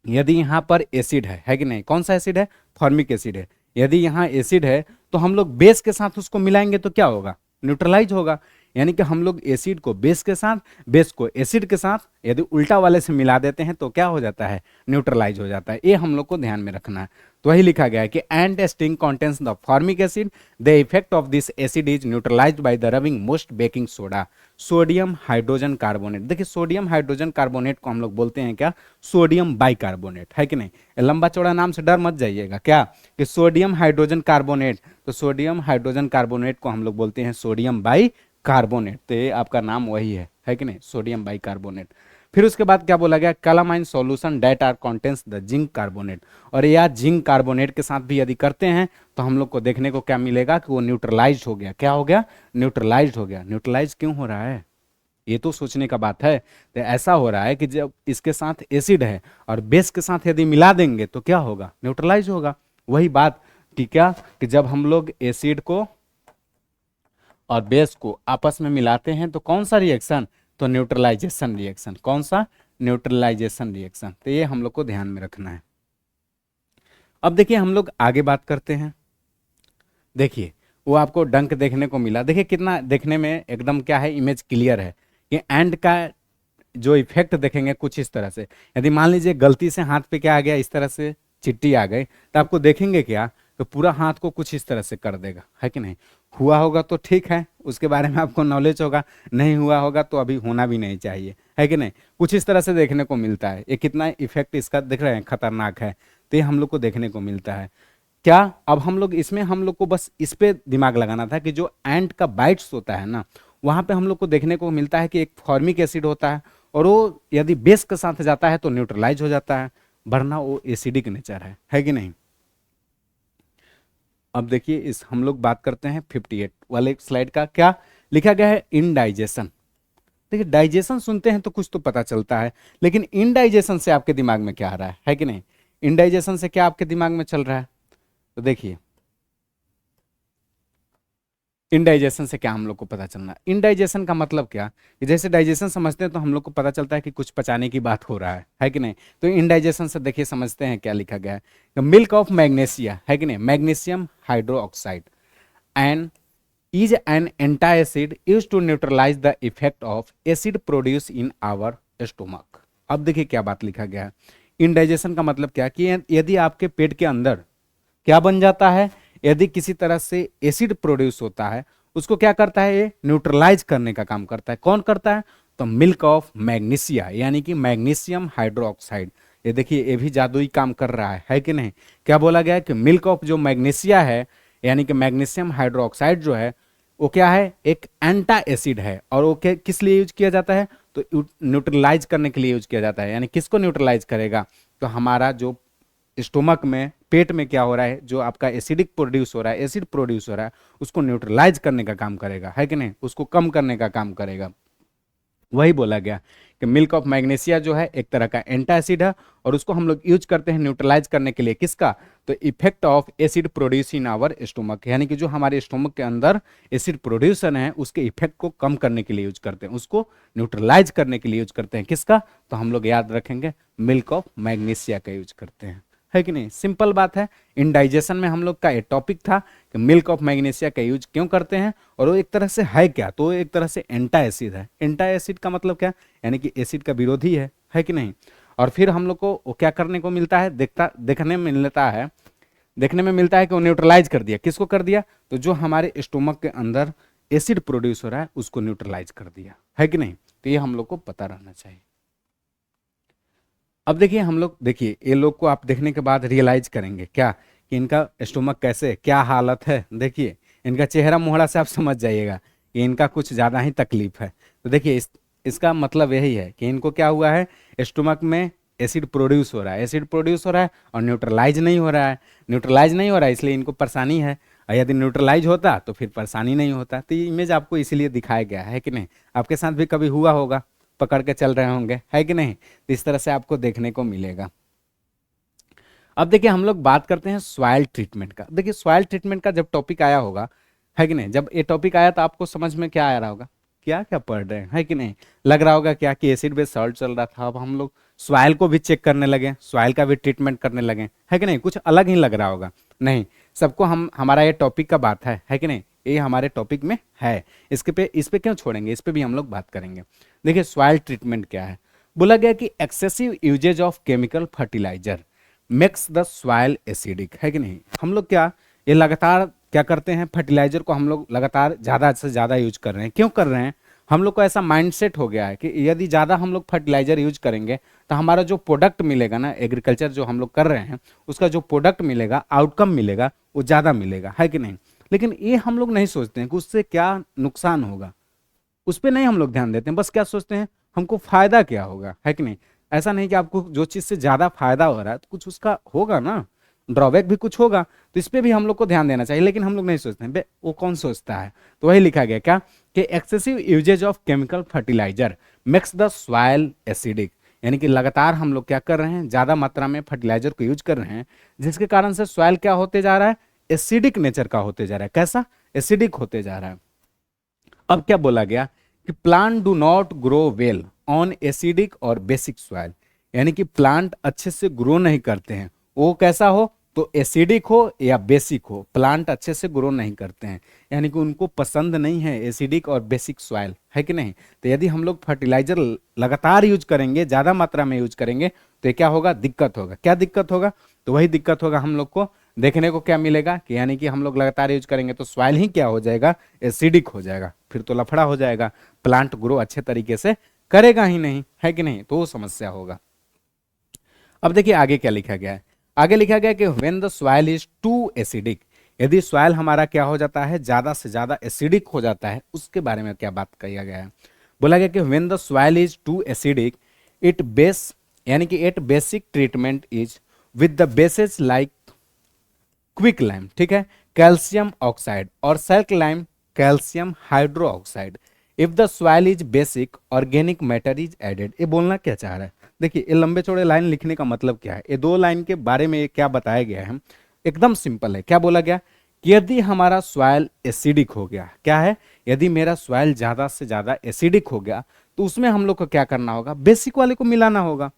यदि यहाँ पर एसिड है कि नहीं, कौन सा एसिड है, फॉर्मिक एसिड है। यदि यहाँ एसिड है तो हम लोग बेस के साथ उसको मिलाएंगे तो क्या होगा, न्यूट्रलाइज होगा। यानी कि हम लोग एसिड को बेस के साथ, बेस को एसिड के साथ यदि उल्टा वाले से मिला देते हैं तो क्या हो जाता है, न्यूट्रलाइज हो जाता है। ये हम लोग को ध्यान में रखना है। तो वही लिखा गया है कि and sting contains the formic acid, the effect of this acid is neutralised by the rubbing most baking soda sodium hydrogen carbonate. देखिए सोडियम हाइड्रोजन कार्बोनेट को हम लोग बोलते हैं क्या, सोडियम बाइकार्बोनेट, है कि नहीं। लंबा चौड़ा नाम से डर मत जाइएगा क्या, कि सोडियम हाइड्रोजन कार्बोनेट, तो सोडियम हाइड्रोजन कार्बोनेट को हम लोग बोलते हैं सोडियम बाई कार्बोनेट। तो ये आपका नाम वही है कि नहीं, सोडियम बाई कार्बोनेट। फिर उसके बाद क्या बोला गया, calamine solution that are contains the zinc carbonate. और या जिंक कार्बोनेट के साथ भी यदि करते हैं तो हम लोग को देखने को क्या मिलेगा कि वो न्यूट्रलाइज हो गया। क्या हो गया, न्यूट्रलाइज हो गया। न्यूट्रलाइज क्यों हो रहा है, ये तो सोचने का बात है। तो ऐसा हो रहा है कि जब इसके साथ एसिड है और बेस के साथ यदि मिला देंगे तो क्या होगा, न्यूट्रलाइज होगा। वही बात कि क्या, कि जब हम लोग एसिड को और बेस को आपस में मिलाते हैं तो कौन सा रिएक्शन, तो न्यूट्रलाइजेशन रिएक्शन। कौन सा, न्यूट्रलाइजेशन रिएक्शन। तो ये हम लोग को ध्यान में रखना है। अब देखिए हम लोग आगे बात करते हैं। देखिए वो आपको डंक देखने को मिला, देखिए कितना देखने में एकदम क्या है, इमेज क्लियर है। ये एंड का जो इफेक्ट देखेंगे कुछ इस तरह से, यदि मान लीजिए गलती से हाथ पे क्या आ गया, इस तरह से चिट्टी आ गई, तो आपको देखेंगे क्या, तो पूरा हाथ को कुछ इस तरह से कर देगा, है कि नहीं। हुआ होगा तो ठीक है, उसके बारे में आपको नॉलेज होगा, नहीं हुआ होगा तो अभी होना भी नहीं चाहिए, है कि नहीं। कुछ इस तरह से देखने को मिलता है। ये कितना इफेक्ट इसका दिख रहे हैं, खतरनाक है। तो ये हम लोग को देखने को मिलता है। क्या अब हम लोग इसमें, हम लोग को बस इस पे दिमाग लगाना था कि जो एंट का बाइट्स होता है ना, वहां पे हम लोग को देखने को मिलता है कि एक फॉर्मिक एसिड होता है और वो यदि बेस के साथ जाता है तो न्यूट्रलाइज हो जाता है, वरना वो एसिडिक नेचर है कि नहीं। अब देखिए इस हम लोग बात करते हैं 58 वाले स्लाइड का। क्या लिखा गया है, इनडाइजेशन। देखिए डाइजेशन सुनते हैं तो कुछ तो पता चलता है, लेकिन इनडाइजेशन से आपके दिमाग में क्या आ रहा है कि नहीं। इनडाइजेशन से क्या आपके दिमाग में चल रहा है, तो देखिए इनडाइजेशन से क्या हम लोग को पता चलना। इनडाइजेशन का मतलब क्या, कि जैसे डाइजेशन समझते हैं तो हम लोग को पता चलता है कि कुछ पचाने की बात हो रहा है कि नहीं। तो इनडाइजेशन से देखिए समझते हैं क्या लिखा गया है, मिल्क ऑफ मैग्नीशिया, है कि नहीं, magnesium hydroxide and is an antacid used to neutralize the effect of acid produced in our stomach। अब देखिए क्या बात लिखा गया है। इंडाइजेशन का मतलब क्या, कि यदि आपके पेट के अंदर क्या बन जाता है, यदि किसी तरह से एसिड प्रोड्यूस होता है, उसको क्या करता है, ये न्यूट्रलाइज करने का काम करता है। कौन करता है, तो मिल्क ऑफ मैग्नीशिया, यानी कि मैग्नीशियम हाइड्रोक्साइड। ये देखिए ये भी जादुई काम कर रहा है कि नहीं। क्या बोला गया है कि मिल्क ऑफ जो मैग्नीशिया है, यानी कि मैग्नीशियम हाइड्रोक्साइड जो है, वो क्या है, एक एंटा एसिड है। और वो किस लिए यूज किया जाता है, तो न्यूट्रलाइज करने के लिए यूज किया जाता है। यानी किसको न्यूट्रलाइज करेगा, तो हमारा जो स्टोमक में, पेट में क्या हो रहा है, जो आपका एसिडिक प्रोड्यूस हो रहा है, एसिड प्रोड्यूस हो रहा है, उसको न्यूट्रलाइज करने का काम करेगा, है कि नहीं, उसको कम करने का काम करेगा। वही बोला गया कि मिल्क ऑफ मैग्नीशिया जो है एक तरह का एंटासिड है, और उसको हम लोग यूज करते हैं न्यूट्रलाइज करने के लिए। किसका, तो effect of acid produce in our stomach, यानी कि जो हमारे स्टोमक के अंदर एसिड प्रोड्यूसन है उसके इफेक्ट को कम करने के लिए यूज करते हैं, उसको न्यूट्रलाइज करने के लिए यूज करते हैं। किसका, तो हम लोग याद रखेंगे मिल्क ऑफ मैग्नीशिया का यूज करते हैं, है कि नहीं। सिंपल बात है। इंडाइजेशन में हम लोग का एक टॉपिक था कि मिल्क ऑफ मैग्नीशिया का यूज क्यों करते हैं, और वो एक तरह से है क्या, तो एक तरह से एंटा एसिड है। एंटा एसिड का मतलब क्या, यानी कि एसिड का विरोधी है कि नहीं। और फिर हम लोग को वो क्या करने को मिलता है, देखने में मिलता है कि वो न्यूट्रलाइज कर दिया। किसको कर दिया, तो जो हमारे स्टोमक के अंदर एसिड प्रोड्यूस हो रहा है उसको न्यूट्रलाइज कर दिया, है कि नहीं। तो ये हम लोग को पता रहना चाहिए। अब देखिए हम लोग, देखिए ये लोग को आप देखने के बाद रियलाइज करेंगे क्या, कि इनका स्टोमक कैसे, क्या हालत है। देखिए इनका चेहरा मोहरा से आप समझ जाइएगा कि इनका कुछ ज़्यादा ही तकलीफ है। तो देखिए इसका मतलब यही है कि इनको क्या हुआ है, स्टोमक में एसिड प्रोड्यूस हो रहा है, एसिड प्रोड्यूस हो रहा है और न्यूट्रलाइज नहीं हो रहा है, न्यूट्रलाइज नहीं हो रहा है, इसलिए इनको परेशानी है। और यदि न्यूट्रलाइज होता तो फिर परेशानी नहीं होता। तो ये इमेज आपको इसीलिए दिखाया गया है कि नहीं, आपके साथ भी कभी हुआ होगा, पकड़ के चल रहे होंगे, है कि नहीं, तो इस तरह से आपको देखने को मिलेगा। अब देखिए हम लोग बात करते हैं सॉइल ट्रीटमेंट का। देखिए सॉइल ट्रीटमेंट का जब टॉपिक आया होगा, है कि नहीं, जब ये टॉपिक आया तो आपको समझ में क्या आ रहा होगा, क्या क्या पढ़ रहे हैं, है कि नहीं, लग रहा होगा क्या कि एसिड बेस सॉल्ट चल रहा था, अब हम लोग सॉइल को भी चेक करने लगे, सॉइल का भी ट्रीटमेंट करने लगे, है कि नहीं, कुछ अलग ही लग रहा होगा। नहीं, सबको हम, हमारा ये टॉपिक का बात है कि नहीं, ये हमारे टॉपिक में है, इस पे क्यों छोड़ेंगे, इस पे भी हम लोग बात करेंगे। देखिए सॉइल ट्रीटमेंट क्या है, बोला गया कि excessive usages of chemical fertilizer makes the soil acidic, है कि नहीं, हम लोग क्या, ये लगातार क्या करते हैं, फर्टिलाइजर को हम लोग लगातार ज़्यादा से ज़्यादा यूज कर रहे हैं। क्यों कर रहे हैं, हम लोग को ऐसा माइंडसेट हो गया है कि यदि ज़्यादा हम लोग फर्टिलाइजर यूज करेंगे तो हमारा जो प्रोडक्ट मिलेगा ना, एग्रीकल्चर जो हम लोग कर रहे हैं उसका जो प्रोडक्ट मिलेगा, आउटकम मिलेगा, वो ज़्यादा मिलेगा, है कि नहीं। लेकिन ये हम लोग नहीं सोचते हैं कि उससे क्या नुकसान होगा, उस पर नहीं हम लोग ध्यान देते हैं, बस क्या सोचते हैं हमको फायदा क्या होगा, है कि नहीं। ऐसा नहीं कि आपको जो चीज़ से ज़्यादा फायदा हो रहा है तो कुछ उसका होगा ना, ड्रॉबैक भी कुछ होगा, तो इस पे भी हम लोग को ध्यान देना चाहिए, लेकिन हम लोग नहीं सोचते हैं, बे वो कौन सोचता है। तो वही लिखा गया क्या कि excessive usages of chemical fertilizer makes the soil acidic, यानी कि लगातार हम लोग क्या कर रहे हैं, ज़्यादा मात्रा में फर्टिलाइजर को यूज कर रहे हैं, जिसके कारण से सॉइल क्या होते जा रहा है, एसिडिक नेचर का होते जा रहा है। कैसा, एसिडिक होते जा रहा है। अब क्या बोला गया कि plant do not grow well on acidic और बेसिक सॉइल, यानी कि प्लांट अच्छे से ग्रो नहीं करते हैं, वो कैसा हो, तो एसिडिक हो या बेसिक हो, प्लांट अच्छे से ग्रो नहीं करते हैं, यानी कि उनको पसंद नहीं है एसिडिक और बेसिक सॉइल, है कि नहीं। तो यदि हम लोग फर्टिलाइजर लगातार यूज करेंगे, ज़्यादा मात्रा में यूज करेंगे, तो ये क्या होगा, दिक्कत होगा। क्या दिक्कत होगा, तो वही दिक्कत होगा हम लोग को देखने को क्या मिलेगा कि यानी कि हम लोग लगातार यूज करेंगे तो सॉइल ही क्या हो जाएगा, एसिडिक हो जाएगा, फिर तो लफड़ा हो जाएगा, प्लांट ग्रो अच्छे तरीके से करेगा ही नहीं, है कि नहीं, तो वो समस्या होगा। अब देखिए आगे क्या लिखा गया है, आगे लिखा गया कि when the soil is too acidic, यदि सॉइल हमारा क्या हो जाता है, ज्यादा से ज्यादा एसिडिक हो जाता है, उसके बारे में क्या बात किया गया है। बोला गया कि when the soil is too acidic it base, यानी कि it basic treatment is with the bases like quick lime, ठीक है, कैल्शियम ऑक्साइड और slaked lime calcium hydroxide. If the soil is basic organic matter is added, ये बोलना क्या चाह रहा है, देखिए ये लंबे चौड़े लाइन लिखने का मतलब क्या है, ये दो लाइन के बारे में क्या बताया गया है, एकदम सिंपल है। क्या बोला गया कि यदि हमारा सॉइल एसिडिक हो गया, क्या है, यदि मेरा सॉइल ज्यादा से ज्यादा एसिडिक हो गया तो उसमें हम लोग को क्या करना होगा, बेसिक वाले को मिलाना होगा।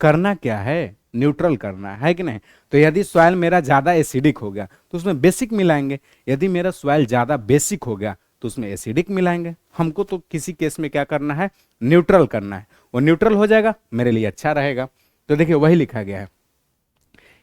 करना क्या है, न्यूट्रल करना है कि नहीं। तो यदि सॉइल मेरा ज्यादा एसिडिक हो गया तो उसमें बेसिक मिलाएंगे, यदि मेरा सॉइल ज्यादा बेसिक हो गया तो उसमें एसिडिक मिलाएंगे। हमको तो किसी केस में क्या करना है, न्यूट्रल करना है, वो न्यूट्रल हो जाएगा मेरे लिए अच्छा रहेगा। तो देखिए वही लिखा गया है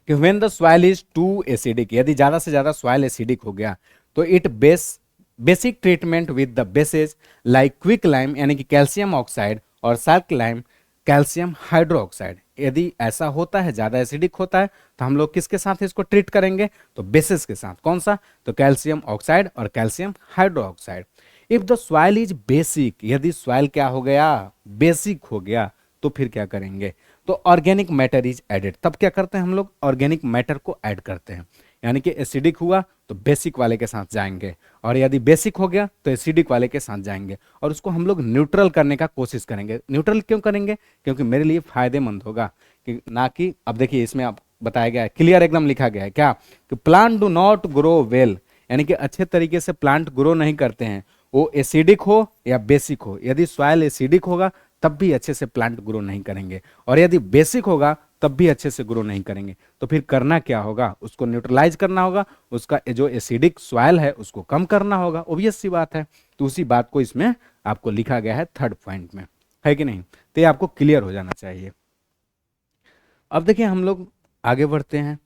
कि when the soil is too acidic, यदि ज्यादा से ज्यादा सॉइल एसिडिक हो गया तो it basic treatment with the bases like quick lime, यानी कि कैल्शियम ऑक्साइड, और slaked lime calcium hydroxide. यदि ऐसा होता है, ज्यादा एसिडिक होता है, तो हम लोग किसके साथ इसको ट्रीट करेंगे, तो बेसिस के साथ। कौन सा, तो कैल्शियम ऑक्साइड और calcium hydroxide. If the soil is basic, यदि सॉइल क्या हो गया, बेसिक हो गया, तो फिर क्या करेंगे, तो ऑर्गेनिक मैटर इज एडेड। तब क्या करते हैं हम लोग, ऑर्गेनिक मैटर को ऐड करते हैं, यानी कि एसिडिक हुआ तो बेसिक वाले के साथ जाएंगे, और यदि बेसिक हो गया तो एसिडिक वाले के साथ जाएंगे, और उसको हम लोग न्यूट्रल करने का कोशिश करेंगे। न्यूट्रल क्यों करेंगे, क्योंकि मेरे लिए फायदेमंद होगा, कि ना कि, अब देखिए इसमें आप बताया गया है, क्लियर एकदम लिखा गया है क्या, कि plant do not grow well, यानी कि अच्छे तरीके से प्लांट ग्रो नहीं करते हैं, वो एसिडिक हो या बेसिक हो। यदि सॉइल एसिडिक होगा तब भी अच्छे से प्लांट ग्रो नहीं करेंगे, और यदि बेसिक होगा तब भी अच्छे से ग्रो नहीं करेंगे। तो फिर करना क्या होगा, उसको न्यूट्रलाइज करना होगा, उसका जो एसिडिक सॉइल है उसको कम करना होगा, ऑब्वियस सी बात है। तो उसी बात को इसमें आपको लिखा गया है थर्ड पॉइंट में, है कि नहीं। तो ये आपको क्लियर हो जाना चाहिए। अब देखिए हम लोग आगे बढ़ते हैं।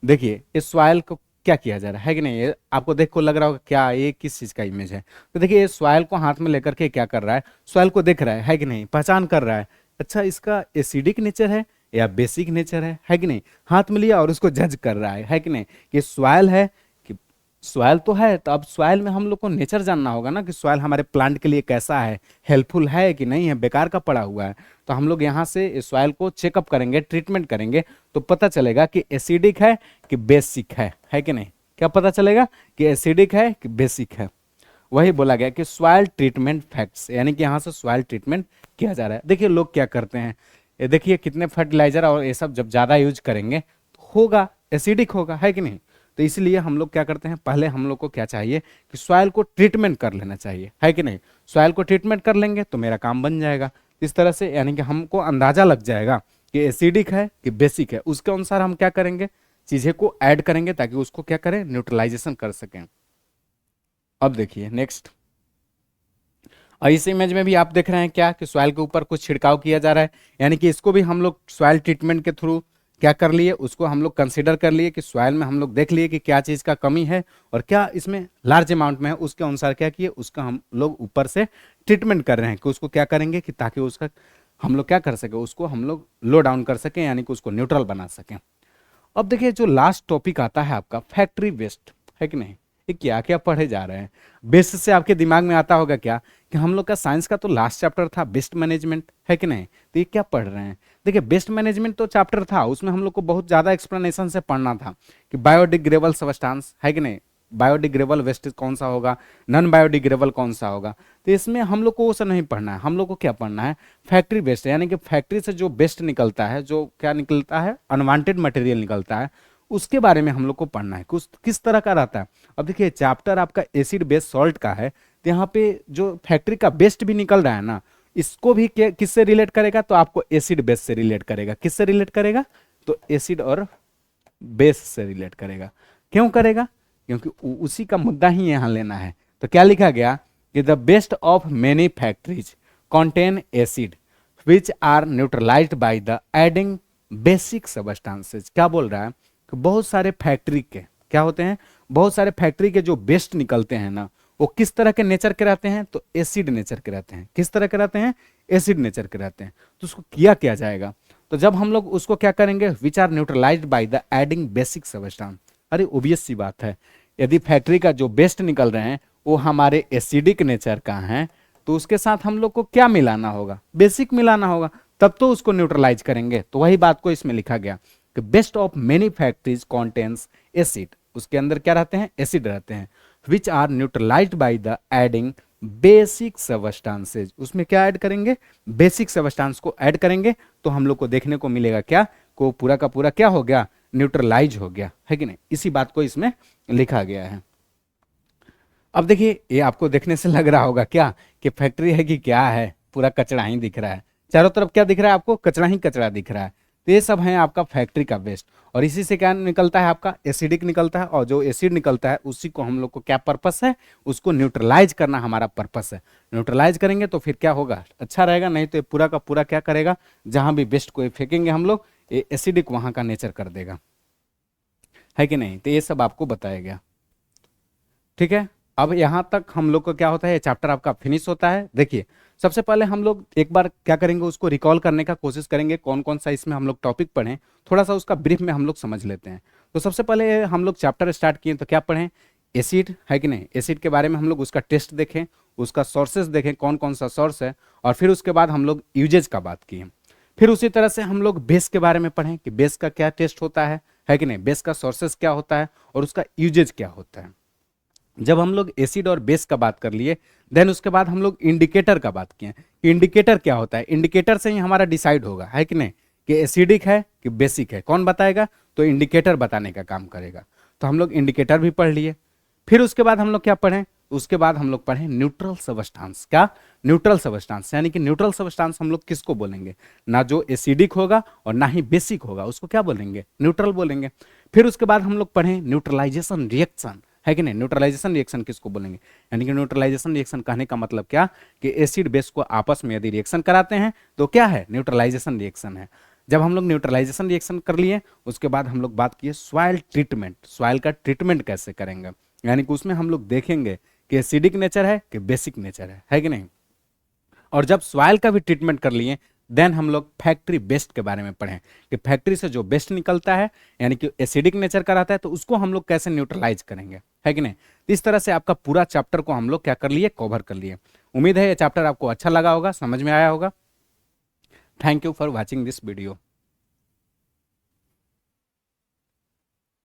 देखिए इस सॉइल को क्या किया जा रहा है कि नहीं, ये आपको देख को लग रहा होगा क्या ये किस चीज का इमेज है। तो देखिए ये सॉइल को हाथ में लेकर के क्या कर रहा है, सॉइल को देख रहा है कि नहीं, पहचान कर रहा है, अच्छा इसका एसिडिक नेचर है या बेसिक नेचर है कि नहीं। हाथ में लिया और उसको जज कर रहा है कि नहीं, कि सॉइल है कि सॉइल तो है। तो अब सॉइल में हम लोग को नेचर जानना होगा ना, कि सॉइल हमारे प्लांट के लिए कैसा है, हेल्पफुल है कि नहीं है, बेकार का पड़ा हुआ है। तो हम लोग यहाँ से इस सॉइल को चेकअप करेंगे, ट्रीटमेंट करेंगे, तो पता चलेगा कि एसिडिक है कि बेसिक है कि नहीं। क्या पता चलेगा कि एसिडिक है कि बेसिक है। वही बोला गया कि सॉइल ट्रीटमेंट फैक्ट्स, यानी कि यहाँ से सॉइल ट्रीटमेंट किया जा रहा है। देखिए लोग क्या करते हैं, ये देखिए कितने फर्टिलाइजर और ये सब जब ज़्यादा यूज करेंगे तो होगा एसिडिक होगा, है कि नहीं। तो इसलिए हम लोग क्या करते हैं, पहले हम लोग को क्या चाहिए कि सॉइल को ट्रीटमेंट कर लेना चाहिए, है कि नहीं। सॉइल को ट्रीटमेंट कर लेंगे तो मेरा काम बन जाएगा। इस तरह से यानी कि हमको अंदाजा लग जाएगा कि एसिडिक है कि बेसिक है, उसके अनुसार हम क्या करेंगे, चीज़ें को ऐड करेंगे ताकि उसको क्या करें, न्यूट्रलाइजेशन कर सकें। अब देखिए नेक्स्ट, इस इमेज में भी आप देख रहे हैं क्या कि सॉइल के ऊपर कुछ छिड़काव किया जा रहा है, यानी कि इसको भी हम लोग सॉइल ट्रीटमेंट के थ्रू क्या कर लिए, उसको हम लोग कंसीडर कर लिए कि सॉइल में हम लोग देख लिए कि क्या चीज़ का कमी है और क्या इसमें लार्ज अमाउंट में है, उसके अनुसार क्या किए, उसका हम लोग ऊपर से ट्रीटमेंट कर रहे हैं कि उसको क्या करेंगे कि ताकि उसका हम लोग क्या कर सके, उसको हम लोग लो डाउन कर सकें, यानी कि उसको न्यूट्रल बना सकें। अब देखिए जो लास्ट टॉपिक आता है आपका फैक्ट्री वेस्ट, है कि नहीं। ये क्या क्या पढ़े जा रहे हैं, बेस्ट से आपके दिमाग में आता होगा क्या कि हम लोग का साइंस का तो लास्ट चैप्टर था बेस्ट मैनेजमेंट, है कि नहीं। तो ये क्या पढ़ रहे हैं, देखिए बेस्ट मैनेजमेंट तो चैप्टर था, उसमें हम लोग को बहुत ज़्यादा एक्सप्लेनेशन से पढ़ना था कि बायोडिग्रेडेबल सब्सटेंस, है कि नहीं, बायोडिग्रेडेबल वेस्ट कौन सा होगा, नॉन बायोडिग्रेडेबल कौन सा होगा। तो इसमें हम लोग को वो सब नहीं पढ़ना है, हम लोग को क्या पढ़ना है, फैक्ट्री वेस्ट, यानी कि फैक्ट्री से जो वेस्ट निकलता है, जो क्या निकलता है, अनवांटेड मटेरियल निकलता है, उसके बारे में हम लोग को पढ़ना है कुछ किस तरह का रहता है। अब देखिए चैप्टर आपका एसिड बेस सॉल्ट का है, तो यहाँ पे जो फैक्ट्री का वेस्ट भी निकल रहा है ना, इसको भी किससे रिलेट करेगा, तो आपको एसिड बेस से रिलेट करेगा। किससे रिलेट करेगा, तो एसिड और बेस से रिलेट करेगा। क्यों करेगा, क्योंकि उसी का मुद्दा ही यहाँ लेना है। तो क्या लिखा गया कि the best of many factories contain acid which are neutralized by the adding basic substances. क्या बोल रहा है कि बहुत सारे फैक्ट्री के क्या होते हैं, बहुत सारे फैक्ट्री के जो बेस्ट निकलते हैं ना, वो किस तरह के नेचर के रहते हैं, तो एसिड नेचर के रहते हैं। किस तरह के रहते हैं, एसिड नेचर के रहते हैं। तो उसको किया क्या जाएगा, तो जब हम लोग उसको क्या करेंगे, which are neutralized by the adding basic substance. अरे ओबियस सी बात है, यदि फैक्ट्री का जो बेस्ट निकल रहे हैं वो हमारे एसिडिक नेचर का है, तो उसके साथ हम लोग को क्या मिलाना होगा, बेसिक मिलाना होगा, तब तो उसको न्यूट्रलाइज करेंगे। तो वही बात को इसमें लिखा गया कि best of many factories contains acid, उसके अंदर क्या रहते हैं, एसिड रहते हैं, which are neutralized by the adding basic substances. उसमें क्या ऐड करेंगे, बेसिक सबस्टांस को ऐड करेंगे, तो हम लोग को देखने को मिलेगा क्या, को पूरा का पूरा क्या हो गया, न्यूट्रलाइज हो गया, है कि नहीं। इसी बात को इसमें लिखा गया है। अब देखिए ये आपको देखने से लग रहा होगा क्या कि फैक्ट्री है कि क्या है, पूरा कचरा ही दिख रहा है, चारों तरफ क्या दिख रहा है आपको, कचरा ही कचरा दिख रहा है। तो ये सब है आपका फैक्ट्री का वेस्ट, और इसी से क्या निकलता है, आपका एसिडिक निकलता है, और जो एसिड निकलता है उसी को हम लोग को क्या पर्पस है, उसको न्यूट्रलाइज करना हमारा पर्पस है। न्यूट्रलाइज करेंगे तो फिर क्या होगा, अच्छा रहेगा, नहीं तो ये पूरा का पूरा क्या करेगा, जहां भी वेस्ट को फेंकेंगे हम लोग, ये एसिडिक वहां का नेचर कर देगा, है कि नहीं। तो ये सब आपको बताया गया, ठीक है। अब यहां तक हम लोग को क्या होता है, चैप्टर आपका फिनिश होता है। देखिए सबसे पहले हम लोग एक बार क्या करेंगे, उसको रिकॉल करने का कोशिश करेंगे, कौन कौन सा इसमें हम लोग टॉपिक पढ़ें, थोड़ा सा उसका ब्रीफ में हम लोग समझ लेते हैं। तो सबसे पहले हम लोग चैप्टर स्टार्ट किए तो क्या पढ़ें, एसिड, है कि नहीं। एसिड के बारे में हम लोग उसका टेस्ट देखें, उसका सोर्सेज देखें कौन कौन सा सोर्स है, और फिर उसके बाद हम लोग यूजेज का बात किए। फिर उसी तरह से हम लोग बेस के बारे में पढ़ें कि बेस का क्या टेस्ट होता है कि नहीं, बेस का सोर्सेज क्या होता है और उसका यूजेज क्या होता है। जब हम लोग एसिड और बेस का बात कर लिए, देन उसके बाद हम लोग इंडिकेटर का बात किए कि इंडिकेटर क्या होता है। इंडिकेटर से ही हमारा डिसाइड होगा, है कि नहीं, कि एसिडिक है कि बेसिक है, कौन बताएगा, तो इंडिकेटर बताने का काम करेगा। तो हम लोग इंडिकेटर भी पढ़ लिए। फिर उसके बाद हम लोग क्या पढ़ें, उसके बाद हम लोग पढ़ें न्यूट्रल सबस्टांस। क्या, न्यूट्रल सबस्टांस, यानी कि न्यूट्रल सबस्टांस हम लोग किसको बोलेंगे, ना जो एसिडिक होगा और ना ही बेसिक होगा, उसको क्या बोलेंगे, न्यूट्रल बोलेंगे। फिर उसके बाद हम लोग पढ़ें न्यूट्रलाइजेशन रिएक्शन, है कि नहीं। न्यूट्रलाइजेशन रिएक्शन किसको बोलेंगे, यानी कि न्यूट्रलाइजेशन रिएक्शन कहने का मतलब क्या कि एसिड बेस को आपस में यदि रिएक्शन कराते हैं तो क्या है, न्यूट्रलाइजेशन रिएक्शन है। जब हम लोग न्यूट्रलाइजेशन रिएक्शन कर लिए, उसके बाद हम लोग बात किए सॉइल ट्रीटमेंट, सॉइल का ट्रीटमेंट कैसे करेंगे, यानी कि उसमें हम लोग देखेंगे कि एसिडिक नेचर है कि बेसिक नेचर है कि नहीं। और जब सॉइल का भी ट्रीटमेंट कर लिए, देन हम लोग फैक्ट्री बेस्ट के बारे में पढ़ें कि फैक्ट्री से जो बेस्ट निकलता है, यानी कि एसिडिक नेचर का रहता है, तो उसको हम लोग कैसे न्यूट्रलाइज करेंगे, है कि नहीं। तो इस तरह से आपका पूरा चैप्टर को हम लोग क्या कर लिए, कवर कर लिए। उम्मीद है ये चैप्टर आपको अच्छा लगा होगा, समझ में आया होगा। Thank you for watching this video.